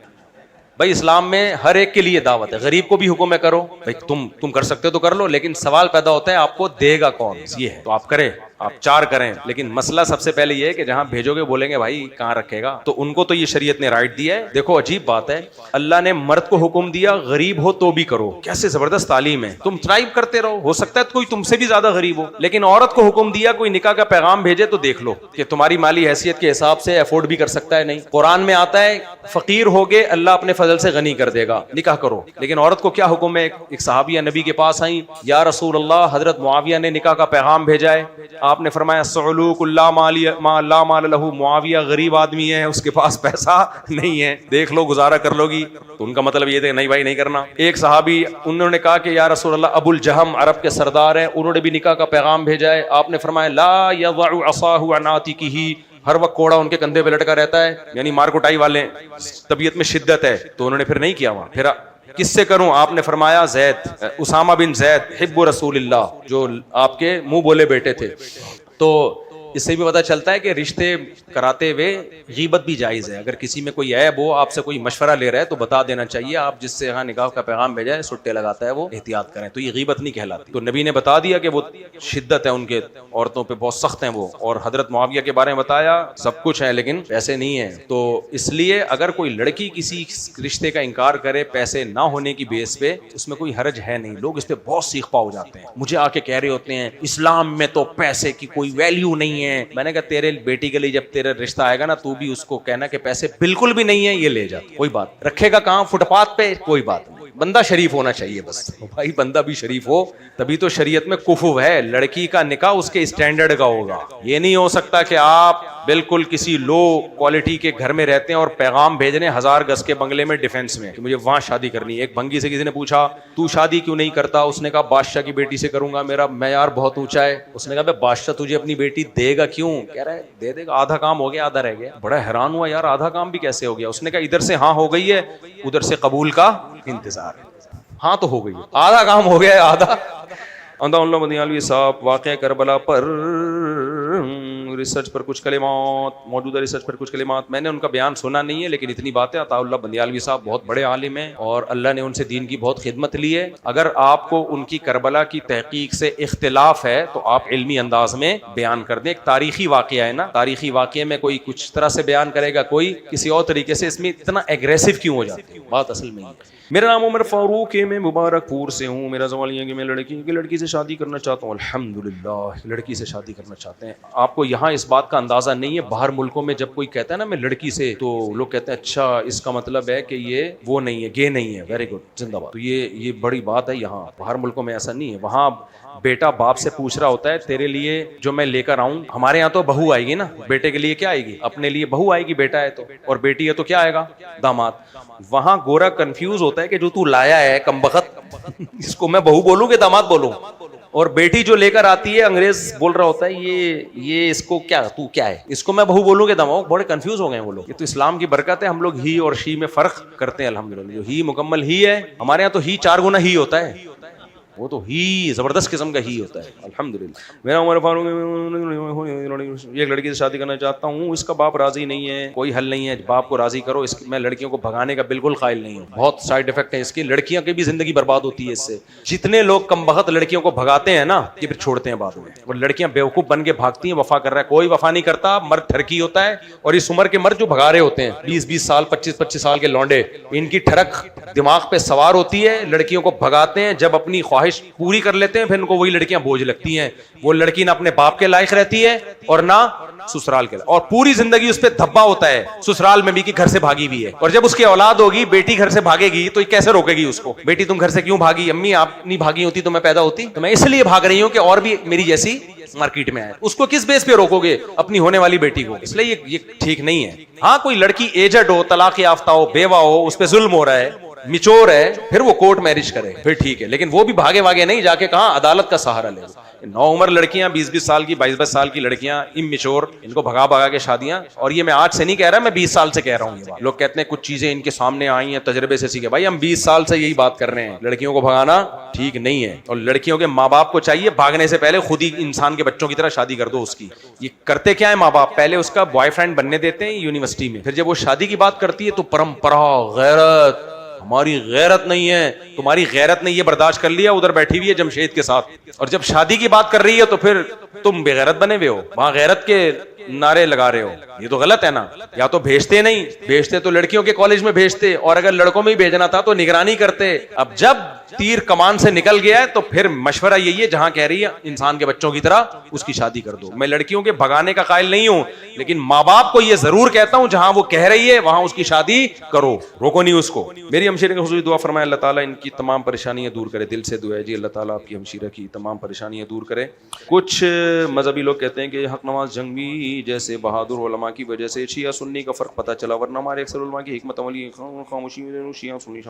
بھائی اسلام میں ہر ایک کے لیے دعوت ہے. غریب کو بھی حکم ہے کرو بھائی, تم کر سکتے ہو تو کر لو, لیکن سوال پیدا ہوتا ہے آپ کو دے گا کون, یہ ہے. تو آپ کریں, آپ 4 کریں, لیکن مسئلہ سب سے پہلے یہ ہے کہ جہاں بھیجو گے بولیں گے بھائی کہاں رکھے گا, تو ان کو تو یہ شریعت نے رائٹ دیا ہے. دیکھو عجیب بات ہے, اللہ نے مرد کو حکم دیا غریب ہو تو بھی کرو. کیسے زبردست تعلیم ہے. تم ٹرائی کرتے رہو, ہو سکتا ہے کوئی تم سے بھی زیادہ غریب ہو, لیکن عورت کو حکم دیا کوئی نکاح کا پیغام بھیجے تو دیکھ لو کہ تمہاری مالی حیثیت کے حساب سے افورڈ بھی کر سکتا ہے نہیں. قرآن میں آتا ہے فقیر ہوگے اللہ اپنے فضل سے غنی کر دے گا, نکاح کرو. لیکن عورت کو کیا حکم ہے؟ ایک صحابیہ نبی کے پاس آئیں, یا رسول اللہ حضرت معاویہ نے نکاح کا پیغام بھیجا ہے. آپ نے فرمایا سعلوک اللہ لا مال لہ, معاویہ غریب آدمی ہے, اس کے پاس پیسہ نہیں ہے, دیکھ لو گزارا کر لو گی. تو ان کا مطلب یہ تھا نہیں بھائی نہیں کرنا. ایک صحابی انہوں نے کہا کہ یا رسول اللہ ابو الجہم عرب کے سردار ہیں, انہوں نے بھی نکاح کا پیغام بھیجا ہے. آپ نے فرمایا لا یضع عصاہ عن عاتقہ, ہر وقت کوڑا ان کے کندھے پہ لٹکا رہتا ہے, یعنی مار کٹائی والے, طبیعت میں شدت ہے. تو انہوں نے پھر نہیں کیا وہاں, کس سے کروں؟ آپ نے فرمایا زید، اسامہ بن زید حب رسول اللہ، جو آپ کے منہ بولے بیٹے تھے۔ تو اس سے بھی پتہ چلتا ہے کہ رشتے کراتے ہوئے غیبت بھی جائز ہے۔ اگر کسی میں کوئی عیب ہو، آپ سے کوئی مشورہ لے رہا ہے تو بتا دینا چاہیے۔ آپ جس سے یہاں نکاح کا پیغام بھیجا ہے سٹے لگاتا ہے، وہ احتیاط کریں، تو یہ غیبت نہیں کہلاتی۔ تو نبی نے بتا دیا کہ وہ شدت ہے ان کے، عورتوں پہ بہت سخت ہیں وہ، اور حضرت معاویہ کے بارے میں بتایا سب کچھ ہے لیکن پیسے نہیں ہیں۔ تو اس لیے اگر کوئی لڑکی کسی رشتے کا انکار کرے پیسے نہ ہونے کی بیس پہ، اس میں کوئی حرج ہے نہیں۔ لوگ اس پہ بہت سیخ پا ہو جاتے ہیں، مجھے آ کے کہہ رہے ہوتے ہیں اسلام میں تو پیسے کی کوئی ویلیو نہیں ہے۔ میں نے کہا تیرے بیٹی کے لیے جب تیرا رشتہ آئے گا نا، تو بھی اس کو کہنا کہ پیسے بالکل بھی نہیں ہے، یہ لے جا، کوئی بات رکھے گا کہاں، فٹ پاتھ پہ، کوئی بات نہیں، بندہ شریف ہونا چاہیے بس۔ بھائی بندہ بھی شریف ہو تبھی تو شریعت میں کفو ہے، لڑکی کا نکاح اس کے اسٹینڈرڈ کا ہوگا۔ یہ نہیں ہو سکتا کہ آپ بالکل کسی لو کوالٹی کے گھر میں رہتے ہیں اور پیغام بھیج رہے ہیں 1000 گز کے بنگلے میں ڈیفینس میں کہ مجھے وہاں شادی کرنی ہے۔ ایک بھنگی سے کسی نے پوچھا تو شادی کیوں نہیں کرتا؟ اس نے کہا بادشاہ کی بیٹی سے کروں گا، میرا معیار بہت اونچا ہے۔ اس نے کہا بھائی بادشاہ تجھے اپنی بیٹی دے گا کیوں؟ کہہ رہا ہے دے دے گا، آدھا کام ہو گیا آدھا رہ گیا۔ بڑا حیران ہوا یار آدھا کام بھی کیسے ہو گیا؟ اس نے کہا ادھر سے ہاں ہو گئی ہے، ادھر سے قبول کا انتظار ہے۔ ہاں تو ہو گئی ہے، آدھا کام ہو گیا ہے، آدھا۔ اللہ مدیالوی صاحب واقعہ کربلا پر ریسرچ پر کچھ کلمات، موجودہ ریسرچ پر کچھ کلمات، میں نے ان کا بیان سنا نہیں ہے لیکن اتنی بات ہے عطا اللہ بندیالوی صاحب بہت بڑے عالم ہیں اور اللہ نے ان سے دین کی بہت خدمت لی ہے۔ اگر آپ کو ان کی کربلا کی تحقیق سے اختلاف ہے تو آپ علمی انداز میں بیان کر دیں۔ ایک تاریخی واقعہ ہے نا، تاریخی واقعے میں کوئی کچھ طرح سے بیان کرے گا، کوئی کسی اور طریقے سے، اس میں اتنا ایگریسو کیوں ہو جاتی ہے؟ بات اصل میں یہ۔ میرا نام عمر فاروق ہے، میں مبارک پور سے ہوں۔ میرا سوال یہ ہے کہ میں لڑکی سے شادی کرنا چاہتا ہوں۔ الحمدللہ، لڑکی سے شادی کرنا چاہتے ہیں۔ آپ کو یہاں اس بات کا اندازہ نہیں ہے، باہر ملکوں میں جب کوئی کہتا ہے نا میں لڑکی سے، تو لوگ کہتے ہیں اچھا اس کا مطلب ہے کہ یہ وہ نہیں ہے، گے نہیں ہے۔ ویری گڈ، زندہ باد۔ تو یہ بڑی بات ہے یہاں، باہر ملکوں میں ایسا نہیں ہے۔ وہاں بیٹا باپ سے پوچھ رہا ہوتا ہے تیرے لیے جو میں لے کر آؤں، ہمارے یہاں تو بہو آئے گی نا، بیٹے کے لیے کیا آئے گی؟ اپنے لیے بہو آئے گی، بیٹا ہے تو، اور بیٹی ہے تو کیا آئے گا؟ داماد۔ وہاں گورا کنفیوز ہوتا ہے کہ جو تو لایا ہے کمبخت، اس کو میں بہو بولوں کہ داماد بولوں؟ اور بیٹی جو لے کر آتی ہے انگریز بول رہا ہوتا ہے یہ اس کو کیا، تو کیا ہے، اس کو میں بہو بولوں کہ داماد؟ بڑے کنفیوز ہو گئے وہ لوگ۔ یہ تو اسلام کی برکت ہے، ہم لوگ ہی اور شی میں فرق کرتے ہیں الحمدللہ۔ جو ہی مکمل ہی ہے، ہمارے یہاں تو ہی 4 گنا ہی ہوتا ہے، وہ تو ہی زبردست قسم کا ہی ہوتا ہے الحمدللہ۔ میرا عمر فاروق، ایک لڑکی سے شادی کرنا چاہتا ہوں، اس کا باپ راضی نہیں ہے، کوئی حل نہیں ہے، باپ کو راضی کرو۔ میں لڑکیوں کو بھگانے کا بالکل قائل نہیں ہوں، بہت سائیڈ افیکٹ ہے اس کی، لڑکیاں کی بھی زندگی برباد ہوتی ہے اس سے۔ جتنے لوگ کم بخت لڑکیوں کو بھگاتے ہیں نا، یہ پھر چھوڑتے ہیں بعد میں، اور لڑکیاں بیوقوف بن کے بھاگتی ہیں، وفا کر رہا ہے، کوئی وفا نہیں کرتا، مرد ٹھرکی ہوتا ہے۔ اور اس عمر کے مرد جو بھگا رہے ہوتے ہیں 20-20 سال 25-25 سال کے لونڈے، ان کی ٹھڑک دماغ پہ سوار ہوتی ہے، لڑکیوں کو بھگاتے ہیں، جب اپنی خواہش پوری کر لیتے ہیں پھر ان کو وہی لڑکیاں بوجھ لگتی ہیں۔ وہ لڑکی نہ اپنے باپ کے لائق رہتی ہے اور نہ سسرال کے لائق، اور پوری زندگی اس پہ دھبا ہوتا ہے سسرال میں بھی کہ گھر سے بھاگی ہوئی ہے۔ اور جب اس کی اولاد ہوگی، بیٹی گھر سے بھاگے گی تو یہ کیسے روکے گی اس کو؟ بیٹی تم گھر سے کیوں بھاگی؟ امی آپ نہیں بھاگی ہوتی تو میں پیدا ہوتی، تو میں اس لیے بھاگ رہی ہوں کہ اور بھی میری جیسی مارکیٹ میں آئے۔ اس کو کس بیس پہ روکو گے؟ اپنی ہونے والی بیٹی کو۔ اس لیے یہ ٹھیک نہیں ہے۔ ہاں کوئی لڑکی ایجڈ ہو، طلاق یافتہ ہو، بیوہ ہو، اس پہ ظلم ہو رہا ہے، میچور ہے، پھر وہ کورٹ میرج کرے، پھر ٹھیک ہے، لیکن وہ بھی بھاگے واگے نہیں جا کے کہاں عدالت کا سہارا لے۔ نو عمر لڑکیاں، 20-20 سال کی، 22-22 سال کی لڑکیاں امیچور، ان کو بھگا بھگا کے شادیاں۔ اور یہ میں آج سے نہیں کہہ رہا، میں 20 سال سے کہہ رہا ہوں یہ بات۔ لوگ کہتے ہیں کچھ چیزیں ان کے سامنے آئی ہیں، تجربے سے سیکھے۔ بھائی ہم 20 سال سے یہی بات کر رہے ہیں، لڑکیوں کو بھگانا ٹھیک نہیں ہے، اور لڑکیوں کے ماں باپ کو چاہیے بھاگنے سے پہلے خود ہی انسان کے بچوں کی طرح شادی کر دو اس کی۔ یہ کرتے کیا ہے ماں باپ؟ پہلے اس کا بوائے فرینڈ بننے دیتے ہیں یونیورسٹی میں، پھر جب وہ شادی کی بات کرتی ہے تو پرمپرا، غیرت، ہماری غیرت نہیں ہے، تمہاری غیرت نے یہ برداشت کر لیا، ادھر بیٹھی ہوئی ہے جمشید کے ساتھ، اور جب شادی کی بات کر رہی ہے تو پھر تم بے غیرت بنے ہوئے ہو، وہاں غیرت کے نعرے لگا رہے ہو۔ یہ تو غلط ہے نا۔ یا تو بھیجتے نہیں، بھیجتے تو لڑکیوں کے کالج میں بھیجتے، اور اگر لڑکوں میں ہی بھیجنا تھا تو نگرانی کرتے۔ اب جب تیر کمان سے نکل گیا ہے تو پھر مشورہ یہی ہے، جہاں کہہ رہی ہے انسان کے بچوں کی طرح اس کی شادی کر دو۔ میں لڑکیوں کے بھگانے کا قائل نہیں ہوں، لیکن ماں باپ کو یہ ضرور کہتا ہوں جہاں وہ کہہ رہی ہے وہاں اس کی شادی کرو، روکو نہیں اس کو۔ میری ہمشیرہ کی خصوصی دعا فرمائے اللہ تعالیٰ ان کی تمام پریشانیاں دور کرے، دل سے دعا ہے جی اللہ تعالیٰ آپ کی ہمشیرہ کی تمام پریشانیاں دور کرے۔ کچھ مذہبی لوگ کہتے ہیں کہ حق نواز جنگوی جیسے بہادر علماء کی وجہ سے شیعہ سنی کا فرق پتہ چلا، ورنہ ہمارے اکثر علماء کی حکمت عملی خاموشی میں شیعہ سنی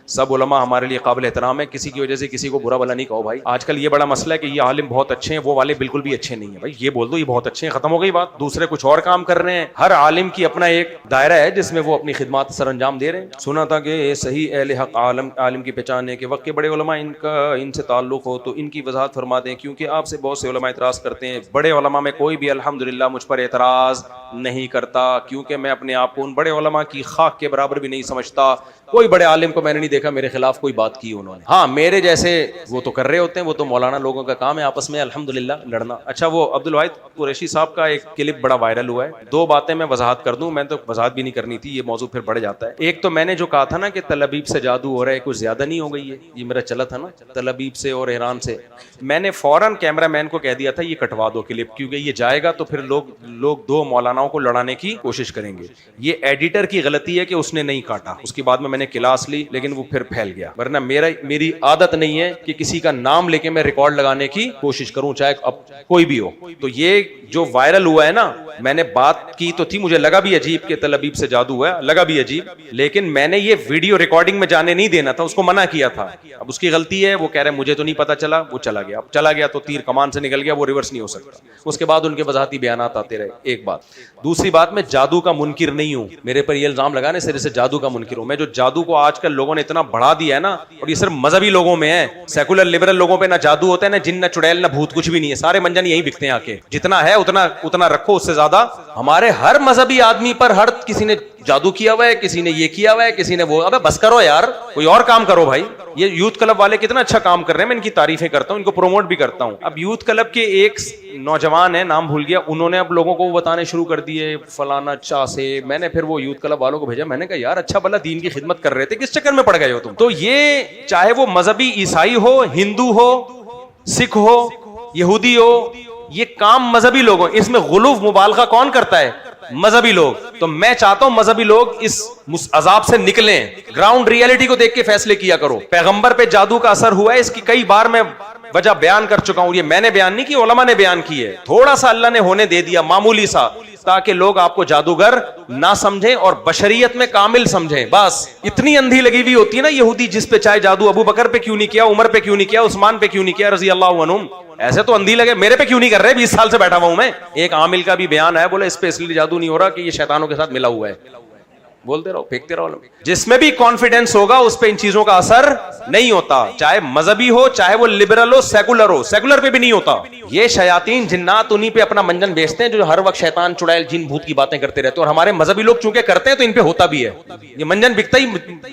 سب علماء ہمارے لیے قابل احترام ہے، کسی کی وجہ سے کسی کو برا بھلا نہیں کہو بھائی۔ آج کل یہ بڑا مسئلہ ہے کہ یہ عالم بہت اچھے ہیں، وہ والے بالکل بھی اچھے نہیں ہیں، بھائی یہ بول دو یہ بہت اچھے ہیں، ختم ہو گئی بات، دوسرے کچھ اور کام کر رہے ہیں۔ ہر عالم کی اپنا ایک دائرہ ہے جس میں وہ اپنی خدمات سر انجام دے رہے ہیں۔ سنا تھا کہ صحیح اہل حق عالم کی پہچان ہے کہ وقت کے بڑے علماء ان سے تعلق ہو تو ان کی وضاحت فرما دیں، کیونکہ آپ سے بہت سے علماء اعتراض کرتے ہیں۔ بڑے علماء میں کوئی بھی الحمدللہ مجھ پر اعتراض نہیں کرتا، کیونکہ میں اپنے آپ کو ان بڑے علماء کی خاک کے برابر بھی نہیں سمجھتا۔ کوئی بڑے عالم کو میں نے نہیں دیکھا میرے خلاف کوئی بات کی انہوں نے، ہاں میرے جیسے وہ تو کر رہے ہوتے ہیں، وہ تو مولانا لوگوں کا کام ہے آپس میں الحمدللہ لڑنا۔ اچھا وہ عبدالواحد قریشی صاحب کا ایک کلپ بڑا وائرل ہوا ہے، دو باتیں میں وضاحت کر دوں، میں تو وضاحت بھی نہیں کرنی تھی، یہ موضوع پھر بڑھ جاتا ہے۔ ایک تو میں نے جو کہا تھا نا کہ تل ابیب سے جادو ہو رہا ہے، کچھ زیادہ نہیں ہو گئی ہے؟ یہ میرا چلا تھا نا تل ابیب سے اور ایران سے، میں نے فوراً کیمرہ مین کو کہہ دیا تھا یہ کٹوا دو کلپ، کیونکہ یہ جائے گا تو پھر لوگ دو مولاناؤں کو لڑانے کی کوشش کریں گے۔ یہ ایڈیٹر کی غلطی ہے کہ اس نے نہیں کاٹا، اس کے بعد میں نے کلاس لی لیکن وہ پھر پھیل گیا، ورنہ میری عادت نہیں ہے کہ کسی کا نام لے کے میں ریکارڈ لگانے کی کوشش کروں چاہے اب کوئی بھی ہو۔ تو یہ جو وائرل ہوا ہے نا، میں نے بات کی تو تھی، مجھے لگا بھی عجیب کہ تل ابیب سے جادو ہوا ہے، لگا بھی عجیب، لیکن میں نے یہ ویڈیو ریکارڈنگ میں جانے نہیں دینا تھا، اس کو منع کیا تھا۔ اب اس کی غلطی ہے، وہ کہہ رہے مجھے تو نہیں پتا چلا، وہ چلا گیا، اب چلا گیا تو تیر کمان سے نکل گیا، وہ ریورس نہیں ہو سکتا۔ اس کے بعد ان کے وضاحتی بیانات آتے رہے، ایک بات۔ دوسری بات، میں جادو کا منکر نہیں ہوں، میرے پر یہ الزام لگانے سرے سے جادو کا منکر ہوں میں۔ جو جادو کو آج کل لوگوں نے اتنا بڑھا دیا ہے نا، اور یہ صرف مذہبی لوگوں میں ہے، سیکولر لبرل لوگوں پہ نہ جادو ہوتا ہے، نہ جن، نہ چڑیل، نہ بھوت، کچھ بھی نہیں ہے، سارے منجن یہی بکتے ہیں آ کے، جتنا ہے اتنا رکھو، اس سے زیادہ۔ ہمارے ہر مذہبی آدمی پر ہر کسی نے جادو کیا ہوا ہے، کسی نے یہ کیا ہوا ہے، کسی نے وہ۔ ابے بس کرو یار، کوئی اور کام کرو بھائی۔ یہ یوتھ کلب والے کتنا اچھا کام کر رہے ہیں، میں ان کی تعریفیں کرتا ہوں، ان کو پروموٹ بھی کرتا ہوں۔ اب یوتھ کلب کے ایک نوجوان ہیں، نام بھول گیا، انہوں نے اب لوگوں کو بتانے شروع کر دیے فلانا چاہ سے۔ میں نے پھر وہ یوتھ کلب والوں کو بھیجا، میں نے کہا یار اچھا بھلا دین کی خدمت کر رہے تھے، کس چکر میں پڑ گئے ہو تم؟ تو یہ چاہے وہ مذہبی عیسائی ہو، ہندو ہو، سکھ ہو، یہودی ہو، یہ کام مذہبی لوگوں، اس میں غلو مبالغہ کون کرتا ہے؟ مذہبی لوگ۔ تو میں چاہتا ہوں مذہبی لوگ اس عذاب سے نکلیں، گراؤنڈ ریئلٹی کو دیکھ کے فیصلے کیا کرو۔ پیغمبر پہ جادو کا اثر ہوا ہے، اس کی کئی بار میں وجہ بیان کر چکا ہوں، یہ میں نے بیان نہیں کی، علماء نے بیان کی ہے۔ تھوڑا سا اللہ نے ہونے دے دیا، معمولی سا، تاکہ لوگ آپ کو جادوگر نہ سمجھیں اور بشریت میں کامل سمجھیں۔ بس اتنی اندھی لگی ہوئی ہوتی ہے نا یہودی، جس پہ چاہے جادو ابو بکر پہ کیوں نہیں کیا، عمر پہ کیوں نہیں کیا، عثمان پہ کیوں نہیں کیا رضی اللہ عنہم، ایسے تو اندھی لگے، میرے پہ کیوں نہیں کر رہے؟ 20 سال سے بیٹھا ہوا ہوں میں۔ ایک عامل کا بھی بیان ہے، بولے اس پہ اس لیے جادو نہیں ہو رہا کہ یہ شیطانوں کے ساتھ ملا ہوا ہے۔ بولتے رہو، پھینکتے رہو، جس میں بھی کانفیڈنس ہوگا اس پہ ان چیزوں کا اثر نہیں ہوتا، چاہے مذہبی ہو، چاہے وہ لبرل ہو، سیکولر ہو، سیکولر پہ بھی نہیں ہوتا۔ یہ شیاطین جنات انہی پہ اپنا منجن بیچتے ہیں جو ہر وقت شیطان چڑیل جن بھوت کی باتیں کرتے رہتے ہیں، اور ہمارے مذہبی لوگ چونکہ کرتے ہیں تو ان پہ ہوتا بھی ہے۔ یہ منجن بکتا ہی،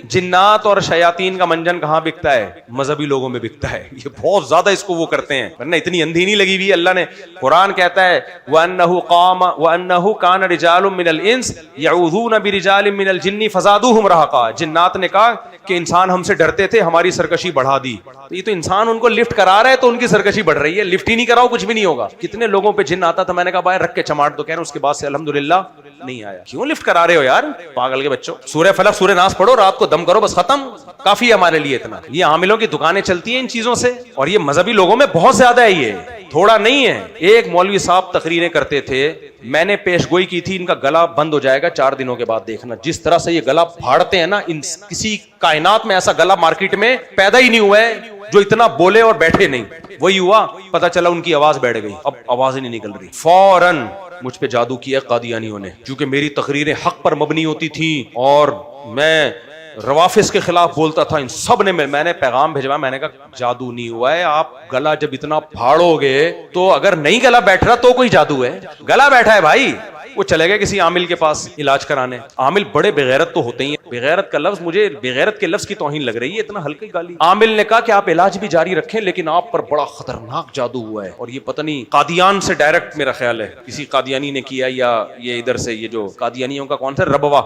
جنات اور شیاطین کا منجن کہاں بکتا ہے؟ مذہبی لوگوں میں بکتا ہے، یہ بہت زیادہ اس کو وہ کرتے ہیں، ورنہ اتنی اندھی نہیں لگی ہوئی۔ اللہ نے قرآن کہتا ہے وَأَنَّهُ كَانَ رِجَالٌ مِّنَ الْإِنسِ يَعُوذُونَ بِرِجَالٍ مِّنَ الْجِنِّ فَزَادُوهُمْ رَهَقًا۔ جنات نے کہا کہ انسان ہم سے ڈرتے تھے، ہماری سرکشی بڑھا دی۔ یہ تو انسان ان کو لفٹ کرا رہا ہے تو ان کی سرکشی بڑھ رہی ہے، لفٹ ہی نہیں کراؤ کچھ بھی نہیں ہوگا۔ کتنے لوگوں پہ جن آتا تھا، میں نے کہا بھائی رکھ کے چماٹ دو، کہہ رہے ہیں اس کے بعد سے الحمدللہ نہیں آیا۔ کیوں لفٹ کرا رہے ہو یار پاگل کے بچوں؟ سورہ فلق سورہ ناس پڑھو، رات کو دم کرو، بس ختم، کافی ہے ہمارے لیے اتنا۔ یہ عاملوں کی دکانیں چلتی ہیں ان چیزوں سے، اور یہ مذہبی لوگوں میں بہت زیادہ ہے، یہ تھوڑا نہیں ہے۔ ایک مولوی صاحب تقریریں کرتے تھے، میں نے پیش گوئی کی تھی ان کا گلا بند ہو جائے گا 4 دنوں کے بعد، دیکھنا جس طرح سے یہ گلا پھاڑتے ہیں نا، کسی کائنات میں ایسا گلا مارکیٹ میں پیدا ہی نہیں ہوا ہے جو اتنا بولے اور بیٹھے نہیں۔ وہی ہوا، پتا چلا ان کی آواز بیٹھ گئی، اب آواز ہی نہیں نکل رہی۔ فوراً مجھ پہ جادو کیا قادیانیوں نے، کیونکہ میری تقریریں حق پر مبنی ہوتی تھیں اور میں روافظ کے خلاف بولتا تھا، ان سب نے میں نے پیغام بھیجوایا، میں نے کہا جادو نہیں ہوا ہے، آپ گلا جب اتنا پھاڑو گے تو اگر نہیں گلا بیٹھ رہا تو کوئی جادو ہے، گلا بیٹھا ہے بھائی۔ وہ چلے گئے کسی عامل کے پاس علاج کرانے۔ عامل بڑے بغیرت تو ہوتے ہی ہیں، بغیرت کا لفظ، مجھے بغیرت کے لفظ کی توہین لگ رہی ہے، اتنا ہلکی گالی۔ عامل نے کہا کہ آپ علاج بھی جاری رکھیں لیکن آپ پر بڑا خطرناک جادو ہوا ہے، اور یہ پتہ نہیں قادیان سے ڈائریکٹ، میرا خیال ہے کسی قادیانی نے کیا، یا یہ ادھر سے، یہ جو قادیانیوں کا کون سا ربوا،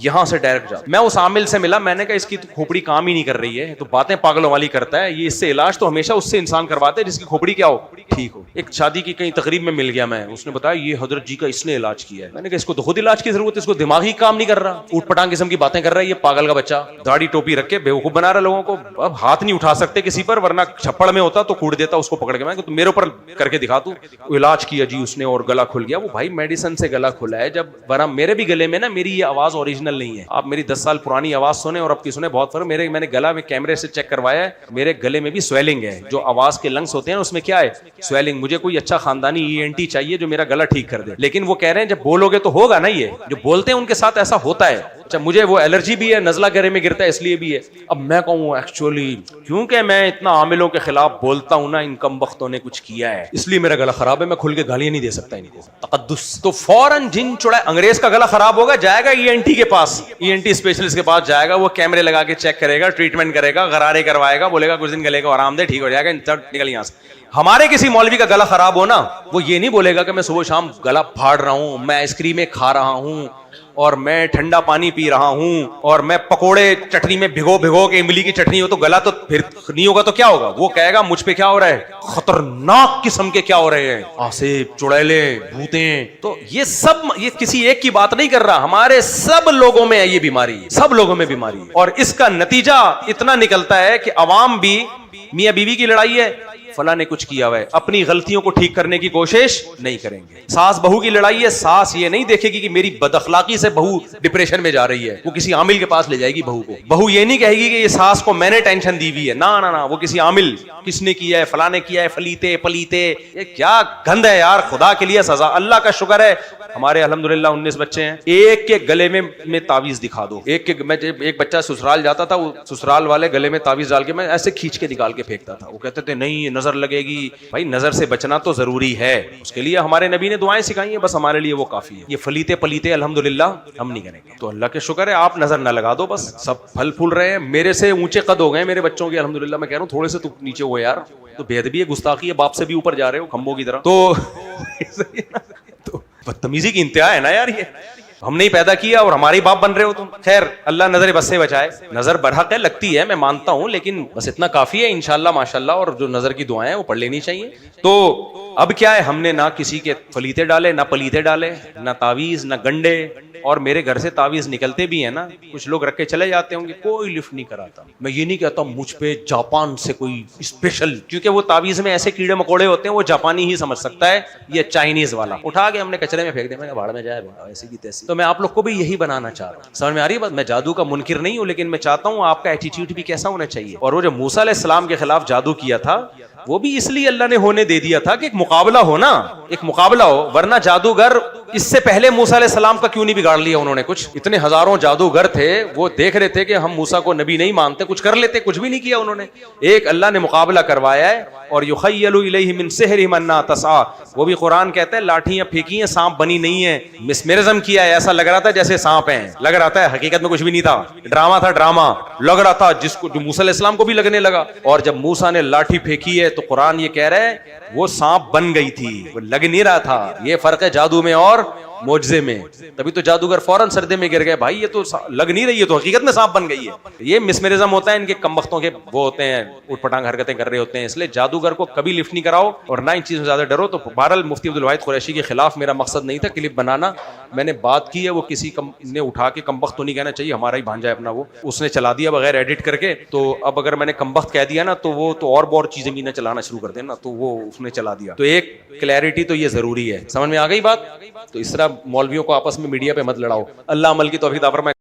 یہاں سے ڈائریکٹ جادو۔ میں اس عامل سے ملا، میں نے کہا اس کی کھوپڑی کام ہی نہیں کر رہی ہے، تو باتیں پاگلوں والی کرتا ہے یہ، اس سے علاج تو ہمیشہ اس سے انسان کرواتے ہے جس کی کھوپڑی کیا ہو، ٹھیک ہو۔ ایک شادی کی کہیں تقریب میں مل گیا میں، اس نے بتایا یہ حضرت جی کا اس نے علاج کیا ہے۔ میں نے کہا اس کو تو خود علاج کی ضرورت ہے، اس کو دماغ ہی کام نہیں کر رہا، اوٹ پٹانگ قسم کی باتیں کر رہا ہے یہ پاگل کا بچہ, داڑھی ٹوپی رکھ کے بیوقوف بنا رہا ہے لوگوں کو. اب ہاتھ نہیں اٹھا سکتے کسی پر, ورنہ چھپڑ میں ہوتا تو کوڑ دیتا اس کو پکڑ کے. میں کہ میرے اوپر کر کے دکھا, تو علاج کیا جی اس نے اور گلا کھل گیا. وہ بھائی میڈیسن سے گلا کھلا ہے, جب ورنہ میرے بھی گلے میں نا میری یہ آواز اوریجنل نہیں ہے. آپ میری 10 سال پرانی آواز سنیں اور اب کی سنیں, بہت فرق. میں نے گلا میں کیمرے سے چیک کروایا ہے, میرے گلے میں بھی سویلنگ ہے. جو آواز کے لنگس ہوتے ہیں اس میں کیا ہے, سویلنگ. مجھے کوئی اچھا خاندانی ENT چاہیے جو میرا گلا ٹھیک کر دے. لیکن وہ کہہ رہے ہیں جب بولو گے تو ہوگا نا, یہ جو بولتے ہیں ان کے ساتھ ایسا ہوتا ہے. اچھا مجھے وہ الرجی بھی ہے, نزلہ گلے میں گرتا ہے اس لیے بھی ہے. اب میں کہوں ایکچولی کیونکہ میں اتنا عاملوں کے خلاف بولتا ہوں نا, ان کم بختوں نے کچھ کیا ہے اس لیے میرا گلا خراب ہے, میں کھل کے گالیاں نہیں دے سکتا ان کو. تقدس. تو فوراً جن چڑا انگریز کا گلا خراب ہوگا جائے گا ENT کے پاس, ENT اسپیشلسٹ کے پاس جائے گا, وہ کیمرے لگا کے چیک کرے گا, ٹریٹمنٹ کرے گا, غرارے کروائے گا, بولے گا کچھ دن گلے کو آرام دے, ٹھیک ہو جائے گا, نکل یہاں سے. ہمارے کسی مولوی کا گلا خراب ہو نا, وہ یہ نہیں بولے گا کہ میں صبح شام گلا پھاڑ رہا ہوں, میں آئس کریمیں کھا رہا ہوں, اور میں ٹھنڈا پانی پی رہا ہوں, اور میں پکوڑے چٹنی میں بھگو کے املی کی چٹنی ہو, تو گلا تو پھر نہیں ہوگا تو کیا ہوگا. وہ کہے گا مجھ پہ کیا ہو رہا ہے, خطرناک قسم کے کیا ہو رہے ہیں, آسیب, چڑیلے, بھوتیں. تو یہ سب, یہ کسی ایک کی بات نہیں کر رہا, ہمارے سب لوگوں میں یہ بیماری ہے, سب لوگوں میں بیماری ہے. اور اس کا نتیجہ اتنا نکلتا ہے کہ عوام بھی, میاں بیوی کی لڑائی ہے, فلاں نے کچھ کیا ہوا ہے, اپنی غلطیوں کو ٹھیک کرنے کی کوشش نہیں کریں گے. ساس بہو کی لڑائی ہے, ساس یہ نہیں دیکھے گی کہ میری بد اخلاقی سے بہو ڈپریشن میں جا رہی ہے, وہ کسی عامل کے پاس لے جائے گی بہو کو. بہو یہ نہیں کہے گی کہ یہ ساس کو میں نے ٹینشن دی ہوئی ہے, نا, وہ کسی عامل, کس نے کیا ہے, فلاں نے کیا ہے, فلیتے پلیتے. یہ کیا گند ہے یار, خدا کے لیے سزا. اللہ کا شکر ہے ہمارے الحمدللہ 19 بچے ہیں, ایک کے گلے میں تعویذ دکھا دو. ایک بچہ سسرال جاتا تھا, وہ سسرال والے گلے میں تعویذ ڈال کے میں ایسے کھینچ کے نکال کے پھینکتا تھا. وہ کہتے تھے نہیں نظر لگے گی. بھائی نظر سے بچنا تو ضروری ہے, اس کے لیے ہمارے نبی نے دعائیں سکھائی ہیں, بس ہمارے لیے وہ کافی ہے. یہ فلیتے پلیتے الحمدللہ ہم نہیں کریں گے. تو اللہ کے شکر ہے آپ نظر نہ لگا دو, بس سب پھل پھول رہے ہیں. میرے سے اونچے قد ہو گئے میرے بچوں کے الحمدللہ. میں کہہ رہا ہوں تھوڑے سے تو نیچے ہو یار, تو بے ادبی ہے, گستاخی ہے, باپ سے بھی اوپر جا رہے ہو کھمبوں کی طرح. تو بدتمیزی کی انتہا ہے نا یار, یہ ہم نے ہی پیدا کیا اور ہمارے باپ بن رہے ہو تم. خیر اللہ نظر بس سے بچائے. نظر برحق ہے, لگتی ہے, میں مانتا ہوں, لیکن بس اتنا کافی ہے انشاءاللہ ماشاءاللہ. اور جو نظر کی دعائیں ہیں وہ پڑھ لینی چاہیے. تو اب کیا ہے, ہم نے نہ کسی کے فلیتے ڈالے, نہ پلیتے ڈالے, نہ تعویذ, نہ گنڈے. اور میرے گھر سے تعویذ نکلتے بھی ہیں نا, کچھ لوگ رکھ کے چلے جاتے ہوں گے, کوئی لفٹ نہیں کراتا. میں یہ نہیں کہتا مجھ پہ جاپان سے کوئی اسپیشل, کیونکہ وہ تعویذ میں ایسے کیڑے مکوڑے ہوتے ہیں, وہ جاپانی ہی سمجھ سکتا ہے, یہ چائنیز والا اٹھا کے ہم نے کچرے میں پھینک دیا. میں نے بھاڑ میں جائے ایسی کی تیسی. تو میں آپ لوگ کو بھی یہی بنانا چاہ رہا ہوں, سمجھ میں آ رہی ہے بات. میں جادو کا منکر نہیں ہوں, لیکن میں چاہتا ہوں آپ کا ایٹیٹیوڈ بھی کیسا ہونا چاہیے. اور وہ جو موسیٰ علیہ السلام کے خلاف جادو کیا تھا, وہ بھی اس لیے اللہ نے ہونے دے دیا تھا کہ ایک مقابلہ ہو نا, ایک مقابلہ ہو. ورنہ جادوگر اس سے پہلے موسیٰ علیہ السلام کا کیوں نہیں بگاڑ لیا انہوں نے کچھ. اتنے ہزاروں جادوگر تھے, وہ دیکھ رہے تھے کہ ہم موسیٰ کو نبی نہیں مانتے, کچھ کر لیتے, کچھ بھی نہیں کیا انہوں نے. ایک اللہ نے مقابلہ کروایا ہے. اور یخیل الیہ من سحرہم انہا تسعی, وہ بھی قرآن کہتا ہے لاٹھیاں پھینکی ہیں, سانپ بنی نہیں ہے. مسمرزم کیا ہے, ایسا لگ رہا تھا جیسے سانپ ہیں, لگ رہا تھا, حقیقت میں کچھ بھی نہیں تھا, ڈرامہ تھا, ڈرامہ لگ رہا تھا, جس کو جو موسیٰ علیہ السلام کو بھی لگنے لگا. اور جب موسیٰ نے لاٹھی پھینکی ہے تو قرآن یہ کہہ رہا ہے وہ سانپ بن گئی تھی, وہ لگ نہیں رہا تھا. یہ فرق ہے جادو میں اور معجزے میں. تبھی تو جادوگر فوراً سردے میں گر گئے, بھائی یہ تو لگ نہیں رہی ہے, تو حقیقت میں سانپ بن گئی ہے. یہ مسمرزم ہوتا ہے, ان کے کم بختوں کے وہ ہوتے ہیں, اٹھ پٹانگ حرکتیں کر رہے ہوتے ہیں. اس لیے جادوگر کو کبھی لفٹ نہیں کراؤ اور نہ ان چیزوں سے زیادہ ڈرو. تو بہرحال مفتی عبدالواحد قریشی کے خلاف میرا مقصد نہیں تھا کلپ بنانا, میں نے بات کی ہے, وہ کسی نے اٹھا کے کم بخت تو نہیں کہنا چاہیے, ہمارا ہی بھانجا ہے اپنا, وہ اس نے چلا دیا بغیر ایڈٹ کر کے. تو اب اگر میں نے کم بخت کہہ دیا نا, تو وہ تو اور بہت چیزیں بھی نہ چلانا شروع کر دینا, تو وہ اس نے چلا دیا. تو ایک کلیئرٹی تو یہ ضروری ہے, سمجھ میں آ گئی بات. تو اس طرح مولویوں کو آپس میں میڈیا پہ مت لڑاؤ. اللہ عمل کی توفیق عطا فرمائے.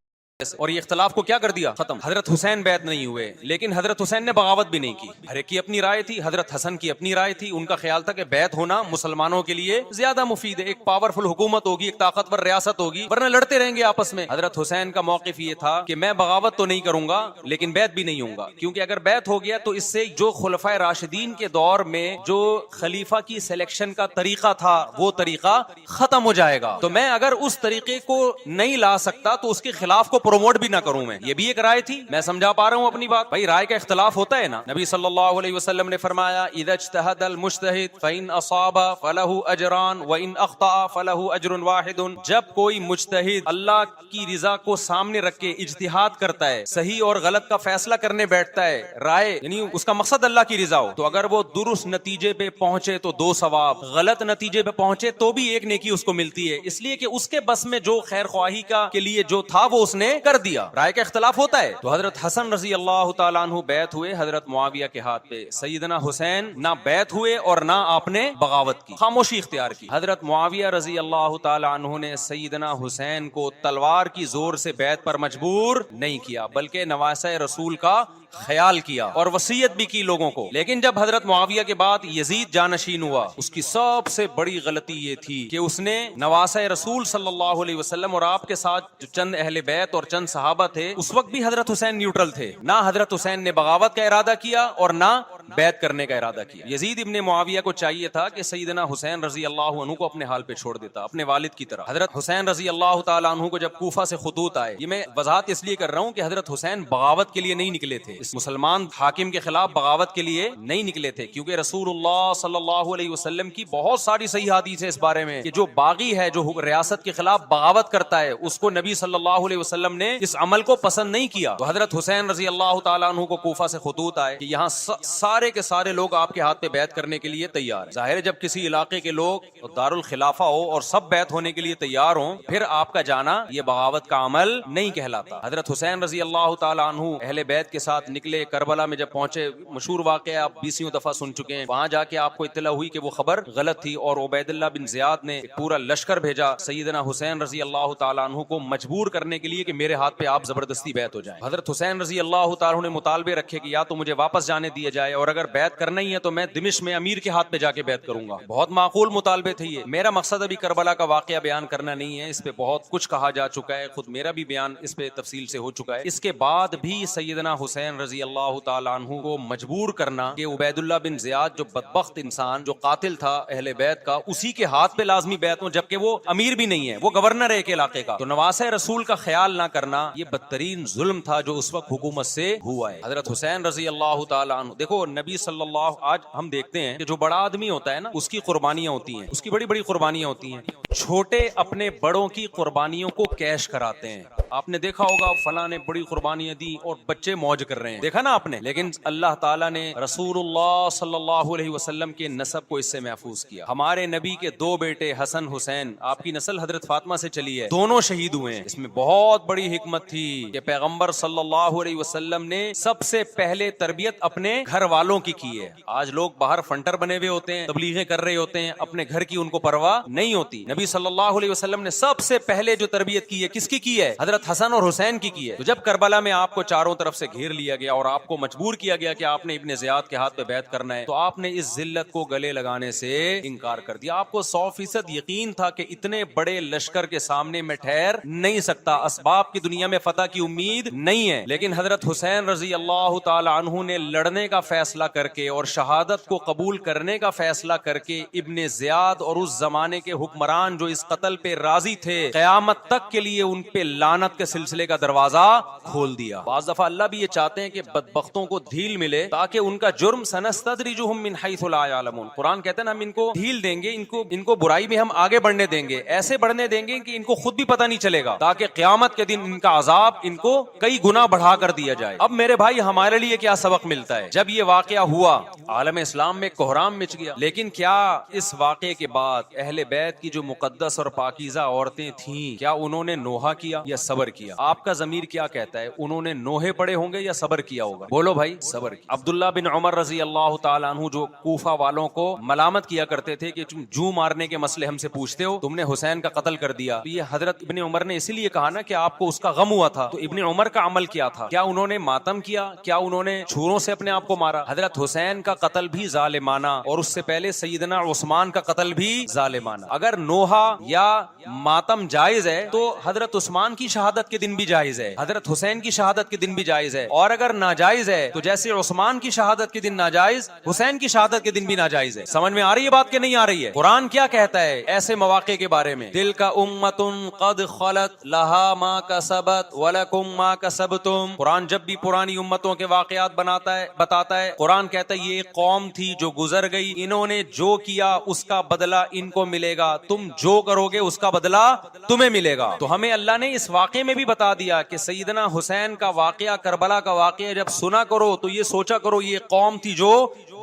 اور یہ اختلاف کو کیا کر دیا, ختم. حضرت حسین بیعت نہیں ہوئے, لیکن حضرت حسین نے بغاوت بھی نہیں کی. ہر ایک کی اپنی رائے تھی, حضرت حسن کی اپنی رائے تھی. ان کا خیال تھا کہ بیعت ہونا مسلمانوں کے لیے زیادہ مفید ہے, ایک پاورفل حکومت ہوگی, ایک طاقتور ریاست ہوگی, ورنہ لڑتے رہیں گے آپس میں. حضرت حسین کا موقف یہ تھا کہ میں بغاوت تو نہیں کروں گا, لیکن بیعت بھی نہیں ہوں گا, کیونکہ اگر بیعت ہو گیا تو اس سے جو خلفائے راشدین کے دور میں جو خلیفہ کی سلیکشن کا طریقہ تھا وہ طریقہ ختم ہو جائے گا. تو میں اگر اس طریقے کو نہیں لا سکتا تو اس کے خلاف کو پروموٹ بھی نہ کروں. یہ بھی ایک رائے تھی. میں سمجھا پا رہا ہوں اپنی بات. بھائی رائے کا اختلاف ہوتا ہے نا. نبی صلی اللہ علیہ وسلم نے فرمایا اذا اجتہد المجتہد فإن اصاب فلہ اجران وإن اخطأ فلہ اجر واحد. جب کوئی مجتہد اللہ کی رضا کو سامنے رکھ کے اجتہاد کرتا ہے, صحیح اور غلط کا فیصلہ کرنے بیٹھتا ہے, رائے یعنی اس کا مقصد اللہ کی رضا ہو, تو اگر وہ درست نتیجے پہ پہنچے تو 2 ثواب, غلط نتیجے پہ پہنچے تو بھی 1 نیکی اس کو ملتی ہے. اس لیے کہ اس کے بس میں جو خیر خواہی کا کے لیے جو تھا وہ اس نے کر دیا. رائے کا اختلاف ہوتا ہے. تو حضرت حسن رضی اللہ تعالیٰ عنہ بیعت ہوئے حضرت معاویہ کے ہاتھ پہ. سیدنا حسین نہ بیعت ہوئے اور نہ آپ نے بغاوت کی, خاموشی اختیار کی. حضرت معاویہ رضی اللہ تعالیٰ عنہ نے سیدنا حسین کو تلوار کی زور سے بیعت پر مجبور نہیں کیا, بلکہ نواسہ رسول کا خیال کیا اور وصیت بھی کی لوگوں کو. لیکن جب حضرت معاویہ کے بعد یزید جانشین ہوا, اس کی سب سے بڑی غلطی یہ تھی کہ اس نے نواسہ رسول صلی اللہ علیہ وسلم اور آپ کے ساتھ جو چند اہل بیت اور چند صحابہ تھے, اس وقت بھی حضرت حسین نیوٹرل تھے. نہ حضرت حسین نے بغاوت کا ارادہ کیا اور نہ بیعت کرنے کا ارادہ کیا. یزید ابن معاویہ کو چاہیے تھا کہ سیدنا حسین رضی اللہ عنہ کو اپنے حال پہ چھوڑ دیتا, اپنے والد کی طرح. حضرت حسین رضی اللہ تعالیٰ عنہ کو جب کوفہ سے خطوط آئے, یہ میں وضاحت اس لیے کر رہا ہوں کہ حضرت حسین بغاوت کے لیے نہیں نکلے تھے, اس مسلمان حاکم کے خلاف بغاوت کے لیے نہیں نکلے تھے, کیونکہ رسول اللہ صلی اللہ علیہ وسلم کی بہت ساری صحیح حدیث ہے اس بارے میں کہ جو باغی ہے, جو ریاست کے خلاف بغاوت کرتا ہے, اس کو نبی صلی اللہ علیہ وسلم نے اس عمل کو پسند نہیں کیا. تو حضرت حسین رضی اللہ تعالیٰ عنہ کو کوفہ سے خطوط آئے کہ یہاں سارے کے سارے لوگ آپ کے ہاتھ پہ بیعت کرنے کے لیے تیار ہیں. ظاہر ہے جب کسی علاقے کے لوگ دارالخلافہ ہو اور سب بیعت ہونے کے لیے تیار ہوں, پھر آپ کا جانا یہ بغاوت کا عمل نہیں کہلاتا. حضرت حسین رضی اللہ تعالیٰ عنہ اہل بیت کے ساتھ نکلے. کربلا میں جب پہنچے, مشہور واقعہ آپ 20 دفعہ سن چکے ہیں, وہاں جا کے آپ کو اطلاع ہوئی کہ وہ خبر غلط تھی اور عبید اللہ بن زیاد نے پورا لشکر بھیجا سیدنا حسین رضی اللہ تعالیٰ عنہ کو مجبور کرنے کے لیے کہ میرے ہاتھ پہ آپ زبردستی بیعت ہو جائیں. حضرت حسین رضی اللہ تعالیٰ عنہ نے مطالبے رکھے کہ یا تو مجھے واپس جانے دیا جائے, اور اگر بیعت کرنا ہی ہے تو میں دمشق میں امیر کے ہاتھ پہ جا کے بیعت کروں گا. بہت معقول مطالبے تھے یہ. میرا مقصد ابھی کربلا کا واقعہ بیان کرنا نہیں ہے, اس پہ بہت کچھ کہا جا چکا ہے, خود میرا بھی بیان اس پہ تفصیل سے ہو چکا ہے. اس کے بعد بھی سیدنا حسین رضی اللہ تعالیٰ عنہ کو مجبور کرنا کہ عبید اللہ بن زیاد, جو بدبخت انسان, جو قاتل تھا اہل بیت کا, اسی کے ہاتھ پہ لازمی بیعت ہو, جبکہ وہ امیر بھی نہیں ہے, وہ گورنر ہے ایک علاقے کا. تو نواسہ رسول کا خیال نہ کرنا یہ بدترین ظلم تھا جو اس وقت حکومت سے ہوا ہے. حضرت حسین رضی اللہ تعالیٰ عنہ, دیکھو نبی صلی اللہ, آج ہم دیکھتے ہیں کہ جو بڑا آدمی ہوتا ہے نا, اس کی قربانیاں ہوتی ہیں, اس کی بڑی بڑی قربانیاں ہوتی ہیں. چھوٹے اپنے بڑوں کی قربانیوں کو کیش کراتے ہیں. آپ نے دیکھا ہوگا فلاں نے بڑی قربانیاں دی اور بچے موج کر رہے ہیں, دیکھا نا آپ نے. لیکن اللہ تعالیٰ نے رسول اللہ صلی اللہ علیہ وسلم کے نسب کو اس سے محفوظ کیا. ہمارے نبی کے دو بیٹے حسن حسین, آپ کی نسل حضرت فاطمہ سے چلی ہے, دونوں شہید ہوئے ہیں. اس میں بہت بڑی حکمت تھی کہ پیغمبر صلی اللہ علیہ وسلم نے سب سے پہلے تربیت اپنے گھر والوں کی ہے. آج لوگ باہر فنٹر بنے ہوئے ہوتے ہیں, تبلیغیں کر رہے ہوتے ہیں, اپنے گھر کی ان کو پرواہ نہیں ہوتی. نبی صلی اللہ علیہ وسلم نے سب سے پہلے جو تربیت کی ہے, کس کی ہے؟ حضرت حسن اور حسین کی ہے. تو جب کربلا میں آپ کو چاروں طرف سے گھیر لیا گیا اور آپ کو مجبور کیا گیا کہ آپ نے ابن زیاد کے ہاتھ پہ بیعت کرنا ہے, تو آپ نے اس ذلت کو گلے لگانے سے انکار کر دیا. آپ کو 100% یقین تھا کہ اتنے بڑے لشکر کے سامنے میں ٹھہر نہیں سکتا, اسباب کی دنیا میں فتح کی امید نہیں ہے. لیکن حضرت حسین رضی اللہ تعالی عنہ نے لڑنے کا فیصلہ کر کے اور شہادت کو قبول کرنے کا فیصلہ کر کے ابن زیاد اور اس زمانے کے حکمران جو اس قتل پہ راضی تھے, قیامت تک کے لیے ان پہ لعنت کے سلسلے کا دروازہ کھول دیا. بعض دفعہ اللہ بھی یہ چاہتے ہیں کہ بدبختوں کو ڈھیل ملے تاکہ ان کا جرم سنستدرجہم من حیث لا یعلمون. قرآن کہتے ہیں ہم ان کو ڈھیل دیں گے, ان کو برائی میں ہم آگے بڑھنے دیں گے, ایسے بڑھنے دیں گے کہ ان کو خود بھی پتہ نہیں چلے گا, تاکہ قیامت کے دن ان کا عذاب ان کو کئی گنا بڑھا کر دیا جائے. اب میرے بھائی ہمارے لیے کیا سبق ملتا ہے؟ جب یہ واقعہ ہوا عالم اسلام میں کوہرام مچ گیا, لیکن کیا اس واقعے کے بعد اہل بیت کی جو مقدس اور پاکیزہ عورتیں تھیں, کیا انہوں نے نوحہ کیا یا صبر کیا؟ آپ کا ضمیر کیا کہتا ہے, انہوں نے نوحے پڑے ہوں گے یا صبر کیا ہوگا؟ بولو بھائی, صبر کیا. عبداللہ بن عمر رضی اللہ تعالیٰ عنہ جو کوفہ والوں کو ملامت کیا کرتے تھے کہ تم جو مارنے کے مسئلے ہم سے پوچھتے ہو, تم نے حسین کا قتل کر دیا. تو یہ حضرت ابن عمر نے اسی لیے کہا نا کہ آپ کو اس کا غم ہوا تھا. تو ابن عمر کا عمل کیا تھا؟ کیا انہوں نے ماتم کیا؟ کیا انہوں نے چھروں سے اپنے آپ کو مارا؟ حضرت حسین کا قتل بھی ظالمانہ, اور اس سے پہلے سیدنا عثمان کا قتل بھی ظالمانہ. اگر نوحہ یا ماتم جائز ہے تو حضرت عثمان کی شہادت کے دن بھی جائز ہے, حضرت حسین کی شہادت کے دن بھی جائز ہے. اور اگر ناجائز ہے تو جیسے عثمان کی شہادت کے دن ناجائز, حسین کی شہادت کے دن بھی ناجائز ہے. سمجھ میں آ رہی ہے بات کہ نہیں آ رہی ہے؟ قرآن کیا کہتا ہے ایسے مواقع کے بارے میں؟ دل کا امت قد خلت لہا ما کسبت ولکم ما کسبتم. قرآن جب بھی پرانی امتوں کے واقعات بتاتا ہے, قرآن کہتا ہے یہ ایک قوم تھی جو گزر گئی, انہوں نے جو کیا اس کا بدلہ ان کو ملے گا, تم جو کرو گے اس کا بدلہ تمہیں ملے گا. تو ہمیں اللہ نے اس واقعے میں بھی بتا دیا کہ سیدنا حسین کا واقعہ, کربلا کا واقعہ جب سنا کرو تو یہ سوچا کرو یہ قوم تھی جو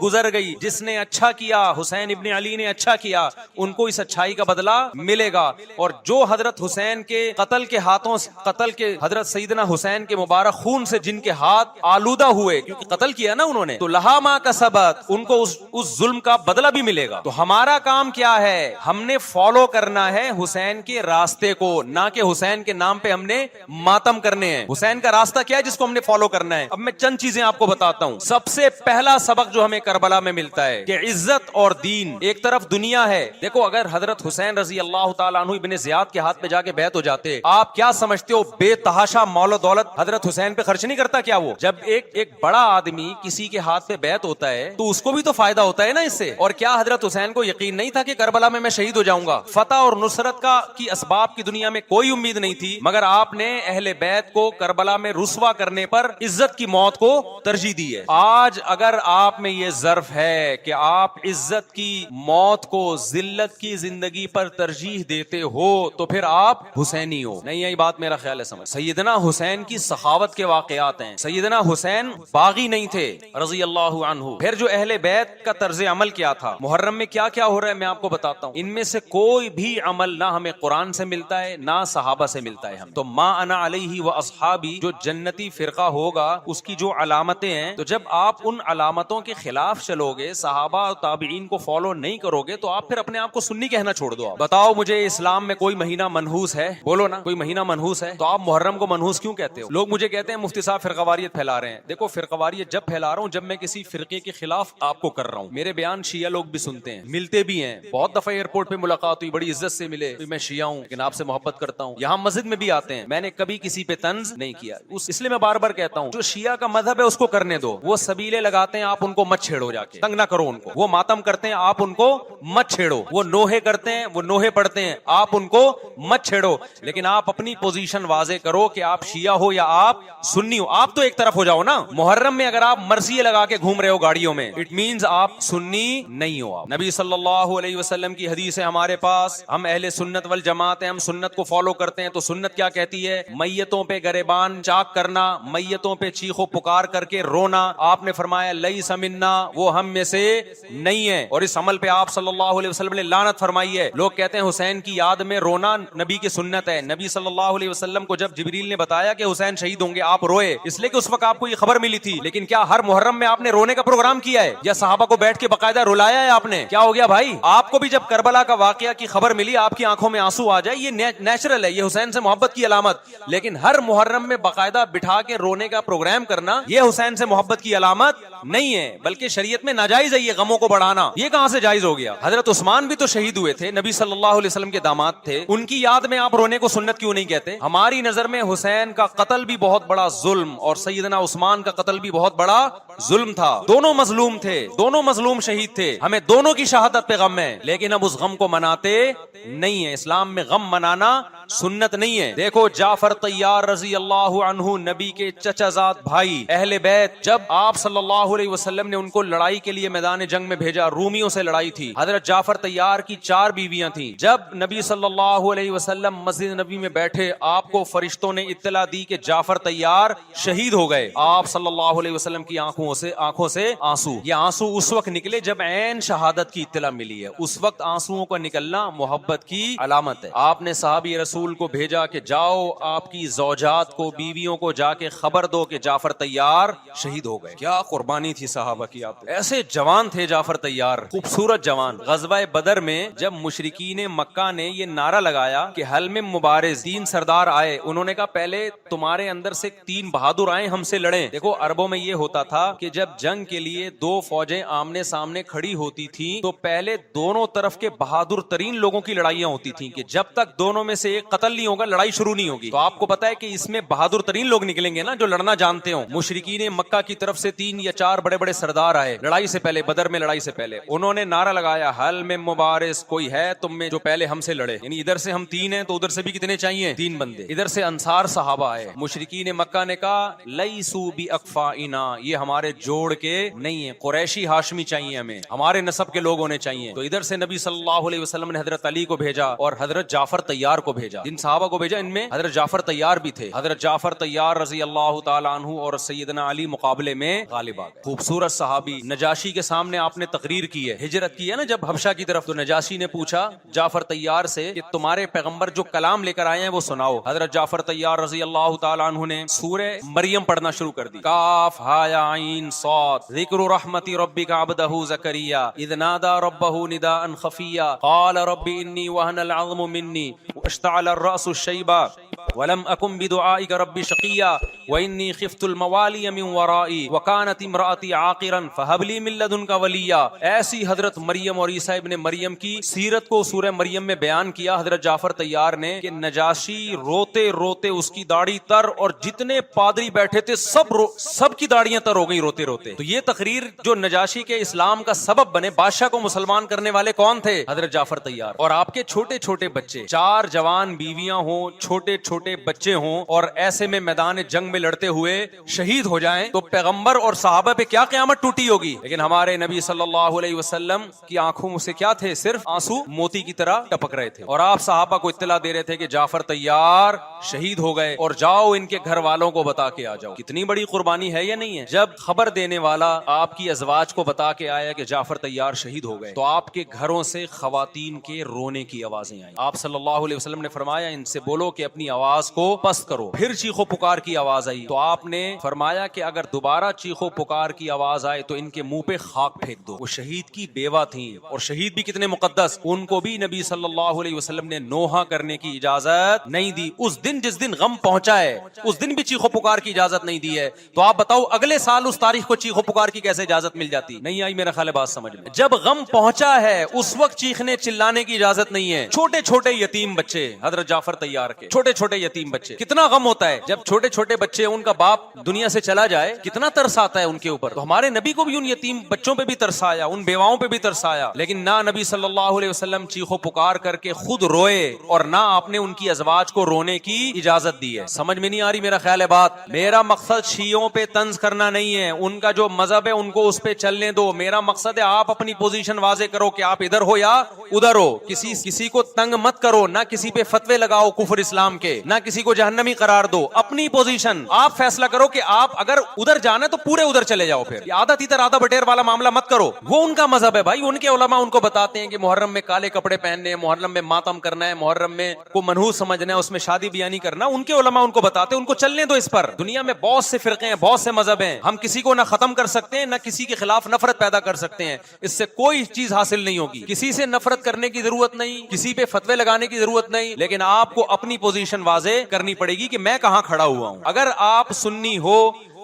گزر گئی. جس نے اچھا کیا، حسین ابن علی نے اچھا کیا، ان کو اس اچھائی کا بدلہ ملے گا. اور جو حضرت حسین کے قتل کے ہاتھوں، قتل کے حضرت سیدنا حسین کے مبارک خون سے جن کے ہاتھ آلودہ ہوئے، کیونکہ قتل کیا نا انہوں نے، تو لہا ما کسبت، ان کو اس ظلم کا بدلہ بھی ملے گا. تو ہمارا کام کیا ہے؟ ہم نے فالو کرنا ہے حسین کے راستے کو، نہ کہ حسین کے نام پہ ہم نے ماتم کرنے ہیں. حسین کا راستہ کیا ہے جس کو ہم نے فالو کرنا ہے؟ اب میں چند چیزیں آپ کو بتاتا ہوں. سب سے پہلا سبق جو ہمیں کربلا میں ملتا ہے کہ عزت اور دین ایک طرف دنیا ہے. دیکھو اگر حضرت حسین رضی اللہ تعالیٰ عنہ ابن زیاد کے ہاتھ پہ جا کے بیعت ہو جاتے، آپ کیا سمجھتے ہو بے تحاشا مال و دولت حضرت حسین پہ خرچ نہیں کرتا کیا؟ وہ جب ایک بڑا آدمی کسی کے ہاتھ پہ بیعت ہوتا ہے تو اس کو بھی تو فائدہ ہوتا ہے نا اس سے. اور کیا حضرت حسین کو یقین نہیں تھا کہ کربلا میں شہید ہو جاؤں گا؟ فتح اور نصرت کی اسباب کی دنیا میں کوئی امید نہیں تھی، مگر آپ نے اہل بیت کو کربلا میں رسوا کرنے پر عزت کی موت کو ترجیح دی ہے. آج اگر آپ میں یہ ظرف ہے کہ آپ عزت کی موت کو ذلت کی زندگی پر ترجیح دیتے ہو تو پھر آپ حسینی ہو. نہیں یہی بات میرا خیال ہے سمجھ. سیدنا حسین کی سخاوت کے واقعات ہیں. سیدنا حسین باغی نہیں تھے رضی اللہ عنہ. پھر جو اہل بیت کا طرز عمل کیا تھا، محرم میں کیا کیا ہو رہا ہے میں آپ کو بتاتا ہوں. ان میں سے کوئی بھی عمل نہ ہمیں قرآن سے ملتا ہے نہ صحابہ سے ملتا ہے. ہم تو ما انا علیہ و اصحابی جو جنتی فرقہ ہوگا اس کی جو علامتیں ہیں، تو جب آپ ان علامتوں کے خلاف چلو گے، صحابہ اور تابعین کو فالو نہیں کرو گے، تو آپ پھر اپنے آپ کو سنی کہنا چھوڑ دو. بتاؤ مجھے اسلام میں کوئی مہینہ منحوس ہے؟ بولو نا، کوئی مہینہ منحوس ہے؟ تو آپ محرم کو منحوس کیوں کہتے ہو؟ لوگ مجھے کہتے ہیں مفتی صاحب فرقواریت پھیلا رہے ہیں. دیکھو فرقواریت جب پھیلا رہا ہوں جب میں کسی فرقے کے خلاف آپ کو کر رہا ہوں. میرے بیان شیعہ لوگ بھی سنتے ہیں، ملتے بھی ہیں. بہت دفعہ ایئرپورٹ پہ ملاقات ہوئی، بڑی عزت سے ملے، میں شیعہ ہوں لیکن آپ سے محبت کرتا ہوں. یہاں مسجد میں بھی آتے ہیں، میں نے کبھی کسی پہ طنز نہیں کیا. اس لیے میں بار بار کہتا ہوں جو شیعہ کا مذہب ہے اس کو کرنے دو. وہ سبیلے لگاتے ہیں، آپ ان کو مت چھیڑو، جا کے تنگ نہ کرو ان کو. وہ ماتم کرتے ہیں، آپ ان کو مت چھیڑو. وہ نوحے کرتے ہیں، وہ نوحے پڑھتے ہیں، آپ ان کو مت چھیڑو. لیکن آپ اپنی پوزیشن واضح کرو کہ آپ شیعہ ہو یا آپ سنی ہو. آپ تو ایک طرف ہو جاؤ نا. محرم میں اگر آپ مرثیے لگا کے گھوم رہے ہو گاڑیوں میں، اٹ مینز آپ سنی نہیں ہو. آپ نبی صلی اللہ علیہ وسلم کی حدیث ہے ہمارے پاس، ہم اہل سنت والجماعت ہیں، ہم سنت کو فالو کرتے ہیں. تو سنت کیا کہتی ہے؟ میتوں پہ گریبان چاک کرنا، میتوں پہ چیخ و پکار کر کے رونا. آپ نے فرمایا لیس منا، وہ ہم میں سے نہیں ہے. اور اس عمل پہ آپ صلی اللہ علیہ وسلم نے لعنت فرمائی ہے. لوگ کہتے ہیں حسین کی یاد میں رونا نبی کی سنت ہے. نبی صلی اللہ علیہ وسلم کو جب جبریل نے بتایا کہ حسین شہید ہوں گے، آپ روئے، اس لیے کہ اس وقت آپ کو یہ خبر ملی تھی. لیکن کیا ہر محرم میں آپ نے رونے کا پروگرام کیا ہے یا صحابہ کو بیٹھ کے باقاعدہ رلایا ہے آپ نے؟ کیا ہو گیا بھائی؟ آپ کو بھی جب کربلا کا واقعہ کی خبر ملی آپ کی آنکھوں میں آنسو آ جائے، یہ نیچرل ہے، یہ حسین سے محبت کی علامت. لیکن ہر محرم میں باقاعدہ بٹھا کے رونے کا پروگرام کرنا یہ حسین سے محبت کی علامت نہیں ہے، بلکہ شریعت میں ناجائز ہے یہ غموں کو بڑھانا. یہ کہاں سے جائز ہو گیا؟ حضرت عثمان بھی تو شہید ہوئے تھے، نبی صلی اللہ علیہ وسلم کے داماد تھے. ان کی یاد میں آپ رونے کو سنت کیوں نہیں کہتے؟ ہماری نظر میں حسین کا قتل بھی بہت بڑا ظلم اور سیدنا عثمان کا قتل بھی بہت بڑا ظلم تھا. دونوں مظلوم تھے، دونوں مظلوم شہید تھے. ہمیں دونوں کی شہادت پہ غم ہے، لیکن اب اس غم کو مناتے نہیں ہیں. اسلام میں غم منانا سنت نہیں ہے. دیکھو جعفر طیار رضی اللہ عنہ، نبی کے چچا زاد بھائی، اہل بیت، جب آپ صلی اللہ علیہ وسلم نے ان کو لڑائی کے لیے میدان جنگ میں بھیجا، رومیوں سے لڑائی تھی. حضرت جعفر طیار کی 4 بیویاں تھیں. جب نبی صلی اللہ علیہ وسلم مسجد نبی میں بیٹھے، آپ کو فرشتوں نے اطلاع دی کہ جعفر طیار شہید ہو گئے. آپ صلی اللہ علیہ وسلم کی آنکھوں سے آنسو. یہ آنسو اس وقت نکلے جب عین شہادت کی اطلاع ملی ہے. اس وقت آنسوؤں کا نکلنا محبت کی علامت ہے. آپ نے صحابی رسول کو بھیجا کہ جاؤ آپ کی زوجات کو، بیویوں کو جا کے خبر دو کہ جعفر طیار شہید ہو گئے. کیا قربانی تھی صحابہ کی. آپ ایسے جوان تھے جعفر طیار، خوبصورت جوان. غزوہ بدر میں جب مشرکین مکہ نے یہ نعرہ لگایا کہ حل میں مبارز، 3 سردار آئے، انہوں نے کہا پہلے تمہارے اندر سے 3 بہادر آئے ہم سے لڑیں. دیکھو عربوں میں یہ ہوتا تھا کہ جب جنگ کے لیے 2 فوجیں آمنے سامنے کھڑی ہوتی تھیں تو پہلے دونوں طرف کے بہادر ترین لوگوں کی لڑائیاں ہوتی تھیں کہ جب تک دونوں میں سے ایک قتل نہیں ہوگا لڑائی شروع نہیں ہوگی. تو آپ کو پتا ہے کہ اس میں بہادر ترین لوگ نکلیں گے نا جو لڑنا جانتے ہوں. مشرکین مکہ کی طرف سے 3 یا 4 بڑے بڑے سردار آئے لڑائی سے پہلے، بدر میں لڑائی سے پہلے. انہوں نے نعرہ لگایا حل میں مبارز، کوئی ہے تم میں جو پہلے ہم سے لڑے. یعنی ادھر سے ہم 3 ہیں تو ادھر سے بھی کتنے چاہیے؟ 3 بندے. ادھر سے انصار صحابہ آئے. مشرکین مکہ نے کہا لیسو بی اکفائنا، یہ ہمارے جوڑ کے نہیں ہیں، قریشی ہاشمی چاہیے، ہمیں ہمارے نسب کے لوگ ہونے چاہیے. تو ادھر سے نبی صلی اللہ علیہ وسلم نے حضرت علی کو بھیجا اور حضرت جعفر طیار کو بھیجا. بھیجا. جن صحابہ کو بھیجا ان میں حضرت جعفر طیار بھی تھے. حضرت جعفر طیار رضی اللہ تعالیٰ عنہ اور سیدنا علی مقابلے میں غالب آ گئے. خوبصورت صحابی. نجاشی کے سامنے آپ نے تقریر کی ہے, ہجرت کی ہے نا جب حبشہ کی طرف, تو نجاشی نے پوچھا جعفر طیار سے کہ تمہارے پیغمبر جو کلام لے کر آئے ہیں وہ سناؤ. حضرت جعفر طیار رضی اللہ تعالیٰ عنہ نے سورہ مریم پڑھنا شروع کر دی. کاف ہا یا عین صاد ذکر رحمت ربک عبدہ زکریا اذ نادى ربه نداء خفيا قال رب إني وهن العظم مني واشتعل الرأس الشيبا ولم أكن بدعائك رب شقيا وإني خفت الموالي من ورائي وكانت امرأتي عاقرا فهب لي من لدنك وليا. ایسی حضرت مریم اور عیسیٰ ابن مریم کی سیرت کو سورہ مریم میں بیان کیا حضرت جعفر طیار نے کہ نجاشی روتے روتے اس کی داڑھی تر, اور جتنے پادری بیٹھے تھے سب کی داڑیاں تر ہو گئی روتے روتے. تو یہ تقریر جو نجاشی کے اسلام کا سبب بنے, بادشاہ کو مسلمان کرنے والے کون تھے؟ حضرت جعفر طیار. اور آپ کے چھوٹے چھوٹے بچے, 4 جوان بیویاں ہوں, چھوٹے چھوٹے بچے ہوں, اور ایسے میں میدان جنگ میں لڑتے ہوئے شہید ہو جائیں تو پیغمبر اور صحابہ پہ کیا قیامت ٹوٹی ہوگی. لیکن ہمارے نبی صلی اللہ علیہ وسلم کی آنکھوں سے کیا تھے؟ صرف آنسو موتی کی طرح ٹپک رہے تھے. اور آپ صحابہ کو اطلاع دے رہے تھے کہ جعفر طیار شہید ہو گئے اور جاؤ ان کے گھر والوں کو بتا کے آ جاؤ. کتنی بڑی قربانی ہے یا نہیں ہے؟ جب خبر دینے والا آپ کی ازواج کو بتا کے آیا کہ جعفر طیار شہید ہو گئے تو آپ کے گھروں سے خواتین کے رونے کی آوازیں آئیں. آپ صلی اللہ علیہ وسلم نے فرمایا ان سے بولو کہ اپنی آواز کو پست کرو. پھر چیخو پکار کی آواز آئی تو آپ نے فرمایا کہ اگر دوبارہ چیخو پکار کی آواز آئے تو ان کے منہ پہ خاک پھینک دو. وہ شہید کی بیوہ تھیں, اور شہید بھی کتنے مقدس, ان کو بھی نبی صلی اللہ علیہ وسلم نے نوحہ کرنے کی اجازت نہیں دی. اس دن جس دن غم پہنچا ہے اس دن بھی چیخو پکار کی اجازت نہیں دی ہے. تو آپ بتاؤ اگلے سال اس تاریخ کو چیخو پکار کی کیسے اجازت مل جاتی؟ نہیں آئی میرا خیال ہے بات سمجھ میں. جب غم پہنچا ہے اس وقت چیخنے چلانے کی اجازت نہیں ہے. چھوٹے چھوٹے یتیم بچے حضرت جعفر طیار کے, چھوٹے چھوٹے یتیم بچے, کتنا غم ہوتا ہے جب چھوٹے چھوٹے بچے, ان کا باپ دنیا سے چلا جائے, کتنا ترس آتا ہے ان کے اوپر. تو ہمارے نبی کو بھی ان یتیم بچوں پہ بھی ترس آیا, ان بیواؤں پہ بھی ترس آیا, لیکن نہ نبی صلی اللہ علیہ وسلم چیخو پکار کر کے خود روئے اور نہ آپ نے ان کی ازواج کو رونے کی اجازت دی ہے. سمجھ میں نہیں آ رہی میرا خیال ہے بات. میرا مقصد شیعوں پہ طنز کرنا نہیں ہے, ان کا جو مذہب ہے ان کو اس پہ چلنے دو. میرا مقصد ہے آپ اپنی پوزیشن واضح کرو کہ آپ ادھر ہو یا ادھر ہو. کسی کو تنگ مت کرو, نہ کسی پہ فتوے لگاؤ کفر اسلام کے, نہ کسی کو جہنمی قرار دو. اپنی پوزیشن آپ فیصلہ کرو کہ آپ اگر ادھر جانا ہے تو پورے ادھر چلے جاؤ. پھر آدھا تیتر آدھا بٹیر والا معاملہ مت کرو. وہ ان کا مذہب ہے بھائی, ان کے علماء ان کو بتاتے ہیں کہ محرم میں کالے کپڑے پہننے ہیں, محرم میں ماتم کرنا ہے, محرم میں کو منحوس سمجھنا ہے, اس میں شادی بیانی کرنا. ان کے علماء ان کو بتاتے ہیں, ان کو چلنے دو اس پر. دنیا میں بہت سے فرقے ہیں, بہت سے مذہب ہیں, ہم کسی کو نہ ختم کر سکتے ہیں نہ کسی کے خلاف نفرت پیدا کر سکتے ہیں. اس سے کوئی چیز حاصل نہیں ہوگی. کسی سے نفرت کرنے کی ضرورت نہیں, کسی پہ فتوے لگانے کی ضرورت نہیں, لیکن آپ کو اپنی پوزیشن واضح کرنی پڑے گی کہ میں کہاں کھڑا ہوا ہوں. اگر آپ سنی ہو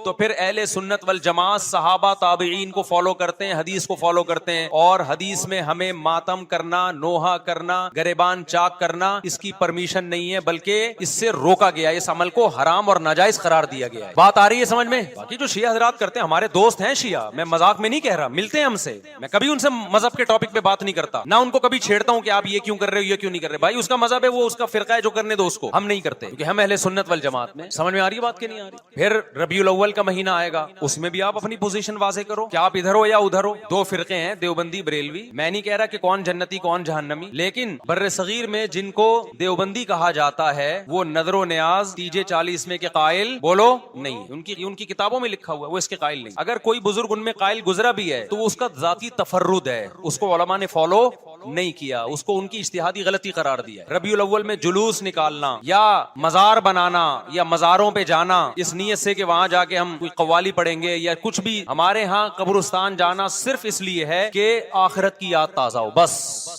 تو پھر اہل سنت والجماعت صحابہ تابعین کو فالو کرتے ہیں, حدیث کو فالو کرتے ہیں, اور حدیث میں ہمیں ماتم کرنا, نوحہ کرنا, گریبان چاک کرنا اس کی پرمیشن نہیں ہے, بلکہ اس سے روکا گیا ہے. اس عمل کو حرام اور ناجائز قرار دیا گیا ہے. بات آ رہی ہے سمجھ میں؟ باقی جو شیعہ حضرات کرتے ہیں, ہمارے دوست ہیں شیعہ, میں مذاق میں نہیں کہہ رہا, ملتے ہیں ہم سے, میں کبھی ان سے مذہب کے ٹاپک پہ بات نہیں کرتا, نہ ان کو کبھی چھیڑتا ہوں کہ آپ یہ کیوں کر رہے ہو, یہ کیوں نہیں کر رہے. بھائی اس کا مذہب ہے, وہ اس کا فرقہ ہے, جو کرنے دو اس کو. ہم نہیں کرتے کیونکہ ہم اہل سنت والجماعت میں. سمجھ میں آ رہی ہے بات کہ نہیں آ رہی؟ پھر ربیع الاول کا مہینہ آئے گا, اس میں بھی آپ اپنی پوزیشن واضح کرو کہ آپ ادھر ہو یا ادھر ہو. 2 فرقے ہیں, دیوبندی بریلوی. میں نہیں کہہ رہا کہ کون جنتی کون جہنمی, لیکن بر صغیر میں جن کو دیوبندی کہا جاتا ہے وہ نظر و نیاز تیجے 40 میں کے قائل بولو نہیں. ان کی کتابوں میں لکھا ہوا ہے, وہ اس کے قائل نہیں. اگر کوئی بزرگ ان میں قائل گزرا بھی ہے تو وہ اس کا ذاتی تفرد ہے, اس کو علماء نے فالو نہیں کیا, اس کو ان کی اجتہادی غلطی قرار دیا. ربیع الاول میں جلوس نکالنا یا مزار بنانا یا مزاروں پہ جانا اس نیت سے کہ وہاں جا کے ہم کوئی قوالی پڑھیں گے یا کچھ بھی, ہمارے ہاں قبرستان جانا صرف اس لیے ہے کہ آخرت کی یاد تازہ ہو, بس.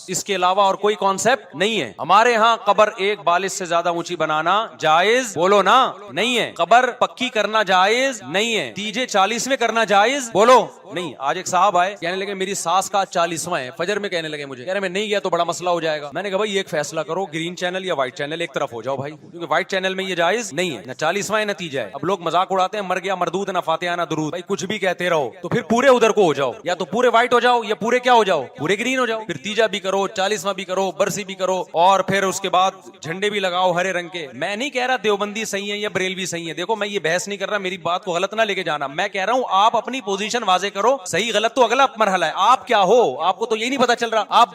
اس کے علاوہ اور کوئی کانسیپٹ نہیں ہے. ہمارے ہاں قبر 1 بالش سے زیادہ اونچی بنانا جائز بولو نا نہیں ہے, قبر پکی کرنا جائز نہیں ہے, تیجے 40 میں کرنا جائز بولو نہیں. آج ایک صاحب آئے, کہنے لگے میری ساس کا 40واں ہے, فجر میں کہنے لگے مجھے, کہہ رہے میں نہیں گیا تو بڑا مسئلہ ہو جائے گا. میں نے کہا بھائی ایک فیصلہ کرو, گرین چینل یا وائٹ چینل, ایک طرف ہو جاؤ بھائی, کیونکہ وائٹ چینل میں یہ جائز نہیں ہے, نہ 40واں ہے نہ تیجا ہے. اب لوگ مذاق اڑاتے ہیں مر گیا مردود نہ فاتحہ نہ درود, بھائی کچھ بھی کہتے رہو, تو پھر پورے ادھر کو ہو جاؤ, یا تو پورے وائٹ ہو جاؤ یا پورے کیا ہو جاؤ, پورے گرین ہو جاؤ. پھر تیجا بھی کرو, 40واں بھی کرو, برسی بھی کرو, اور پھر اس کے بعد جھنڈے بھی لگاؤ ہرے رنگ کے. میں نہیں کہہ رہا دیوبندی صحیح ہے یا بریلوی صحیح ہے, دیکھو میں یہ بحث نہیں کر رہا, میری بات کو غلط نہ لے کے جانا. میں کہہ رہا ہوں آپ اپنی پوزیشن واضح کرو, صحیح غلط تو اگلا مرحلہ ہے. آپ کیا ہو, آپ کو تو یہی نہیں پتا چل رہا, آپ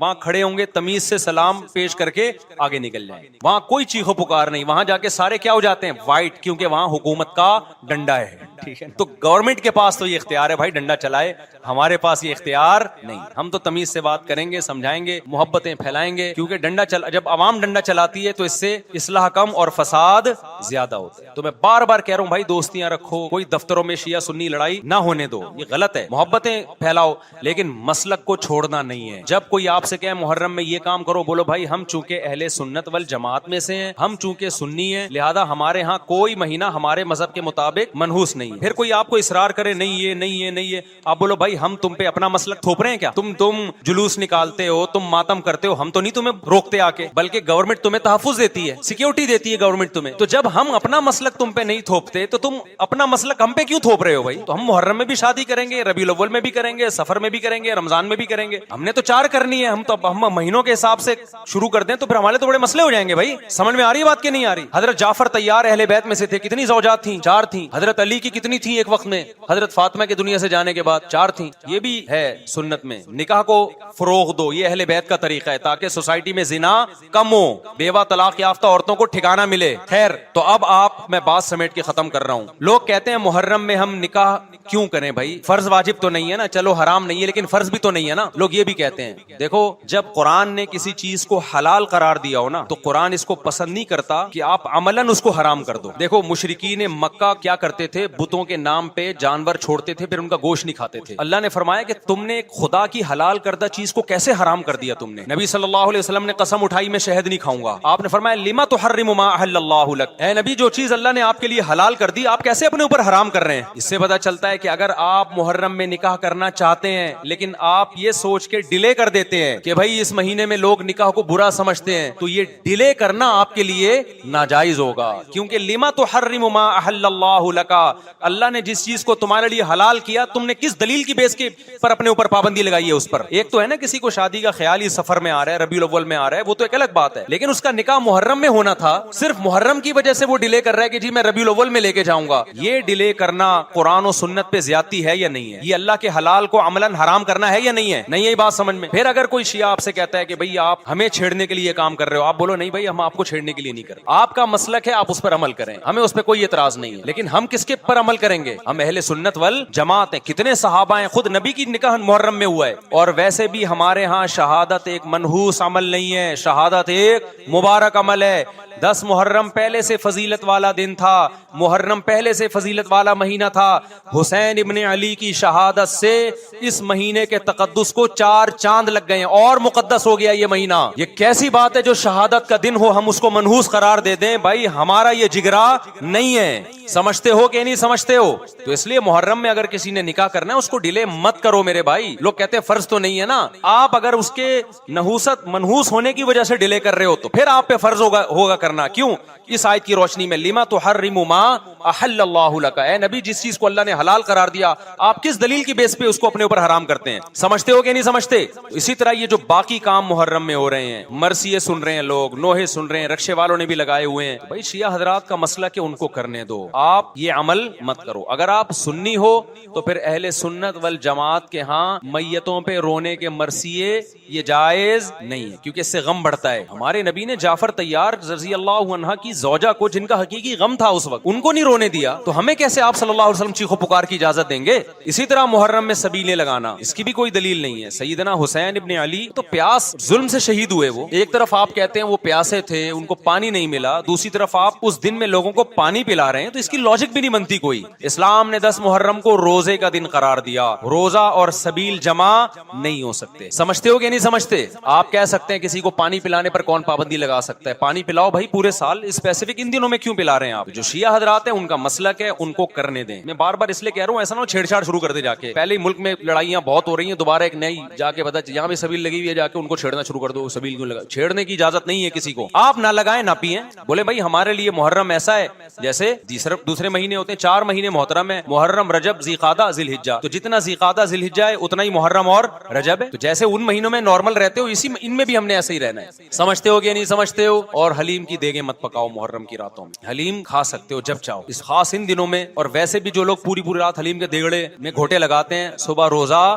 وہاں کھڑے ہوں گے تمیز سے سلام پیش کر کے آگے نکل جائیں. وہاں کوئی چیخو پکار نہیں, وہاں جا کے سارے کیا ہو جاتے ہیں, وائٹ, کیونکہ وہاں حکومت کا ڈنڈا ہے. ٹھیک ہے, تو گورنمنٹ کے پاس تو یہ اختیار ہے بھائی ڈنڈا چلائے, ہمارے پاس یہ اختیار نہیں. ہم تو تمیز سے بات کریں گے, سمجھائیں گے, محبتیں پھیلائیں گے, کیونکہ جب عوام ڈنڈا چلاتی ہے تو اس سے اصلاح کم اور فساد زیادہ ہوتا ہے. تو میں بار بار کہہ رہا ہوں بھائی دوستیاں رکھو, کوئی دفتروں میں شیعہ سنی لڑائی نہ ہونے دو, یہ غلط ہے. محبتیں پھیلاؤ لیکن مسلک کو چھوڑنا نہیں ہے. جب کوئی آپ سے کہے محرم میں یہ کام کرو, بولو بھائی ہم چونکہ اہل سنت والجماعت میں سے ہیں, ہم چونکہ سنی ہیں, لہذا ہمارے ہاں کوئی مہینہ ہمارے مذہب کے مطابق منحوس نہیں. پھر کوئی آپ کو اصرار کرے نہیں یہ نہیں یہ نہیں ہے, آپ بولو بھائی ہم تم پہ اپنا مسلک تھوپ رہے ہیں کیا؟ تم جلوس نکالتے ہو, تم ماتم کرتے ہو, ہم تو نہیں تمہیں روکتے آ کے, بلکہ گورنمنٹ تمہیں تحفظ دیتی ہے, سیکیورٹی دیتی ہے گورنمنٹ تمہیں. تو جب ہم اپنا مسلک تم پہ نہیں تھوپتے تو تم اپنا مسلک ہم پہ کیوں تھوپ رہے ہو بھائی؟ تو ہم محرم میں بھی شادی کریں گے, ربیع الاول میں بھی کریں گے, سفر میں بھی کریں گے, رمضان میں بھی کریں گے. ہم نے تو 4 کرنی ہے. ہم مہینوں کے حساب سے شروع کر دیں تو پھر ہمارے تو بڑے مسئلے ہو جائیں گے بھائی. سمجھ میں آ رہی ہے بات کہ نہیں آ رہی؟ حضرت جعفر طیار اہل بیت میں سے تھے, کتنی زوجات تھیں؟ 4 تھیں. حضرت علی کی کتنی تھیں ایک وقت میں؟ حضرت فاطمہ کے دنیا سے جانے کے بعد 4 تھیں. یہ بھی ہے سنت میں. نکاح کو فروغ دو, یہ اہل بیت کا طریقہ ہے تاکہ سوسائٹی میں زنا کم ہو, بیوہ طلاق یافتہ عورتوں کو ٹھکانہ ملے. خیر, تو اب میں بات سمیٹ کے ختم کر رہا ہوں. لوگ کہتے ہیں محرم میں ہم نکاح کیوں کریں بھائی؟ فرض واجب تو نہیں ہے نا, چلو حرام نہیں ہے لیکن فرض بھی تو نہیں ہے نا. لوگ یہ بھی کہتے ہیں. دیکھو, جب قرآن نے کسی چیز کو حلال قرار دیا ہو نا, تو قرآن اس کو پسند نہیں کرتا کہ آپ عملاً اس کو حرام کر دو. دیکھو مشرکین مکہ کیا کرتے تھے, بتوں کے نام پہ جانور چھوڑتے تھے, پھر ان کا گوشت نہیں کھاتے تھے. اللہ نے فرمایا کہ تم نے خدا کی حلال کردہ چیز کو کیسے حرام کر دیا تم نے؟ نبی صلی اللہ علیہ وسلم نے قسم اٹھائی میں شہد نہیں کھاؤں گا. آپ نے فرمایا لما تحرم ما احل اللہ لک, اے نبی جو چیز اللہ نے آپ کے لیے حلال کر دی آپ کیسے اپنے اوپر حرام کر رہے ہیں؟ اس سے پتہ چلتا ہے کہ اگر آپ محرم میں نکاح کرنا چاہتے ہیں لیکن آپ یہ سوچ کے ڈیلے کر دیتے ہیں کہ بھائی اس مہینے میں لوگ نکاح کو برا سمجھتے ہیں, تو یہ ڈیلے کرنا آپ کے لیے ناجائز ہوگا. کیونکہ لما تحرم ما احل اللہ لک, اللہ نے جس چیز کو تمہارے لیے حلال کیا تم نے کس دلیل کی بیس کے پر اپنے اوپر پابندی لگائی ہے اس پر؟ ایک تو ہے نا کسی کو شادی کا خیال ہی سفر میں آ رہا ہے, ربیع الاول میں آ رہا ہے, وہ تو ایک الگ بات ہے, لیکن اس کا نکاح محرم میں ہونا تھا, صرف محرم کی وجہ سے وہ ڈیلے کر رہا ہے کہ جی میں ربیع الاول میں لے کے جاؤں گا. یہ ڈیلے کرنا قرآن و سنت پہ زیادتی ہے یا نہیں ہے؟ یہ اللہ کے حلال کو عملاً حرام کرنا ہے یا نہیں ہے؟ نہیں ہے بات سمجھ میں. پھر اگر کوئی شیعہ آپ سے کہتا ہے کہ بھئی آپ ہمیں چھیڑنے کے لیے یہ کام کر رہے ہو, آپ بولو نہیں بھائی ہم آپ کو چھیڑنے کے لیے نہیں کر رہے, آپ کا مسلک ہے, آپ اس پر عمل کریں, ہمیں اس پہ کوئی اعتراض نہیں ہے. لیکن ہم کس کے پر عمل کریں گے؟ ہم اہل سنت والجماعت ہیں. کتنے صحابہ ہیں, خود نبی کی نکاح محرم میں ہوا ہے. اور ویسے بھی ہمارے ہاں شہادت ایک منحوس عمل نہیں ہے, شہادت ایک مبارک عمل ہے. 10 محرم پہلے سے فضیلت والا دن تھا, محرم پہلے سے فضیلت والا مہینہ تھا. حسین ابن علی کی شہادت سے اس مہینے کے تقدس کو 4 چاند لگ گئے ہیں اور مقدس ہو گیا یہ مہینہ. یہ کیسی بات ہے جو شہادت کا دن ہو ہم اس کو منحوس قرار دے دیں؟ بھائی ہمارا یہ جگرا نہیں ہے. سمجھتے ہو کہ نہیں سمجھتے ہو؟ تو اس لیے محرم میں اگر کسی نے نکاح کرنا ہے اس کو ڈیلے مت کرو میرے بھائی. لوگ کہتے ہیں فرض تو نہیں ہے نا, آپ اگر اس کے نحوست منحوس ہونے کی وجہ سے ڈیلے کر رہے ہو تو پھر آپ پہ فرض ہوگا کرنا. کیوں؟ اس آیت کی روشنی میں لما تحرم ما احل اللہ لک, اے نبی جس چیز کو اللہ نے حلال قرار دیا آپ کس دلیل کی بیس پہ اس کو اپنے اوپر حرام کرتے ہیں؟ سمجھتے ہو کہ نہیں سمجھتے؟ اسی طرح یہ جو باقی کام محرم میں ہو رہے ہیں, مرثیے سن رہے ہیں لوگ, نوحے سن رہے ہیں, رکشے والوں نے بھی لگائے ہوئے ہیں, بھائی شیعہ حضرات کا مسئلہ کہ ان کو کرنے دو, آپ یہ عمل مت کرو. اگر آپ سنی ہو تو پھر اہل سنت والجماعت کے ہاں میتوں پہ رونے کے مرثیے یہ جائز نہیں ہے, کیونکہ اس سے غم بڑھتا ہے. ہمارے نبی نے جعفر طیار رضی اللہ عنہ کی زوجہ کو, جن کا حقیقی غم تھا اس وقت, ان کو نہیں رونے دیا, تو ہمیں کیسے آپ صلی اللہ علیہ وسلم چیخو پکار کی اجازت دیں گے؟ اسی طرح محرم میں سبیلے لگانا, اس کی بھی کوئی دلیل نہیں ہے. سیدنا حسین ابن علی تو پیاس ظلم سے شہید ہوئے. وہ ایک طرف آپ کہتے ہیں وہ پیاسے تھے, ان کو پانی نہیں ملا, دوسری طرف آپ اس دن میں لوگوں کو پانی پلا رہے ہیں, تو اس کی لاجک بھی نہیں بنتی کوئی. اسلام نے 10 محرم کو روزے کا دن قرار دیا, روزہ اور سبیل جمع نہیں ہو سکتے. سمجھتے ہو کہ نہیں سمجھتے؟ آپ کہہ سکتے ہیں کسی کو پانی پلانے پر کون پابندی لگا سکتا ہے؟ پانی پلاؤ بھائی پورے سال, اسپیسیفک ان دنوں میں کیوں پلا رہے ہیں آپ؟ جو شیعہ حضرات ہیں ان کا مسلک ہے, ان کو کرنے دیں. میں بار بار اس لیے کہہ رہا ہوں ایسا نہ ہو چھیڑ چھاڑ شروع کر دے جا کے. پہلے ہی ملک میں لڑائیاں بہت ہو رہی ہیں, دوبارہ ایک نئی جا کے بتا یہاں بھی سبیل لگی ہوئی ہے, جا کے ان کو چھیڑنا شروع کر دو. سبیل کیوں لگا؟ چھیڑنے کی اجازت نہیں ہے کسی کو. آپ نہ لگائیں نہ پیئیں. بولے بھائی ہمارے لیے محرم ایسا ہے جیسے دوسرے مہینے ہوتے ہیں, 4 مہینے محترم ہے, محرم, رجب, ذی قعدہ, ذی الحجہ. تو جتنا ذی قعدہ ذی الحجہ ہے اتنا ہی محرم اور رجب ہے. تو جیسے ان مہینوں میں نارمل رہتے ہو اسی ان میں بھی ہم نے ایسے ہی رہنا ہے. سمجھتے ہو کہ نہیں سمجھتے ہو؟ اور حلیم کی دیگیں مت پکاؤ محرم کی راتوں میں, حلیم کھا سکتے ہو جب چاہو اس خاص ان دنوں میں. اور ویسے بھی جو لوگ پوری رات حلیم کے دیگڑے میں گھوٹے لگاتے ہیں صبح روزہ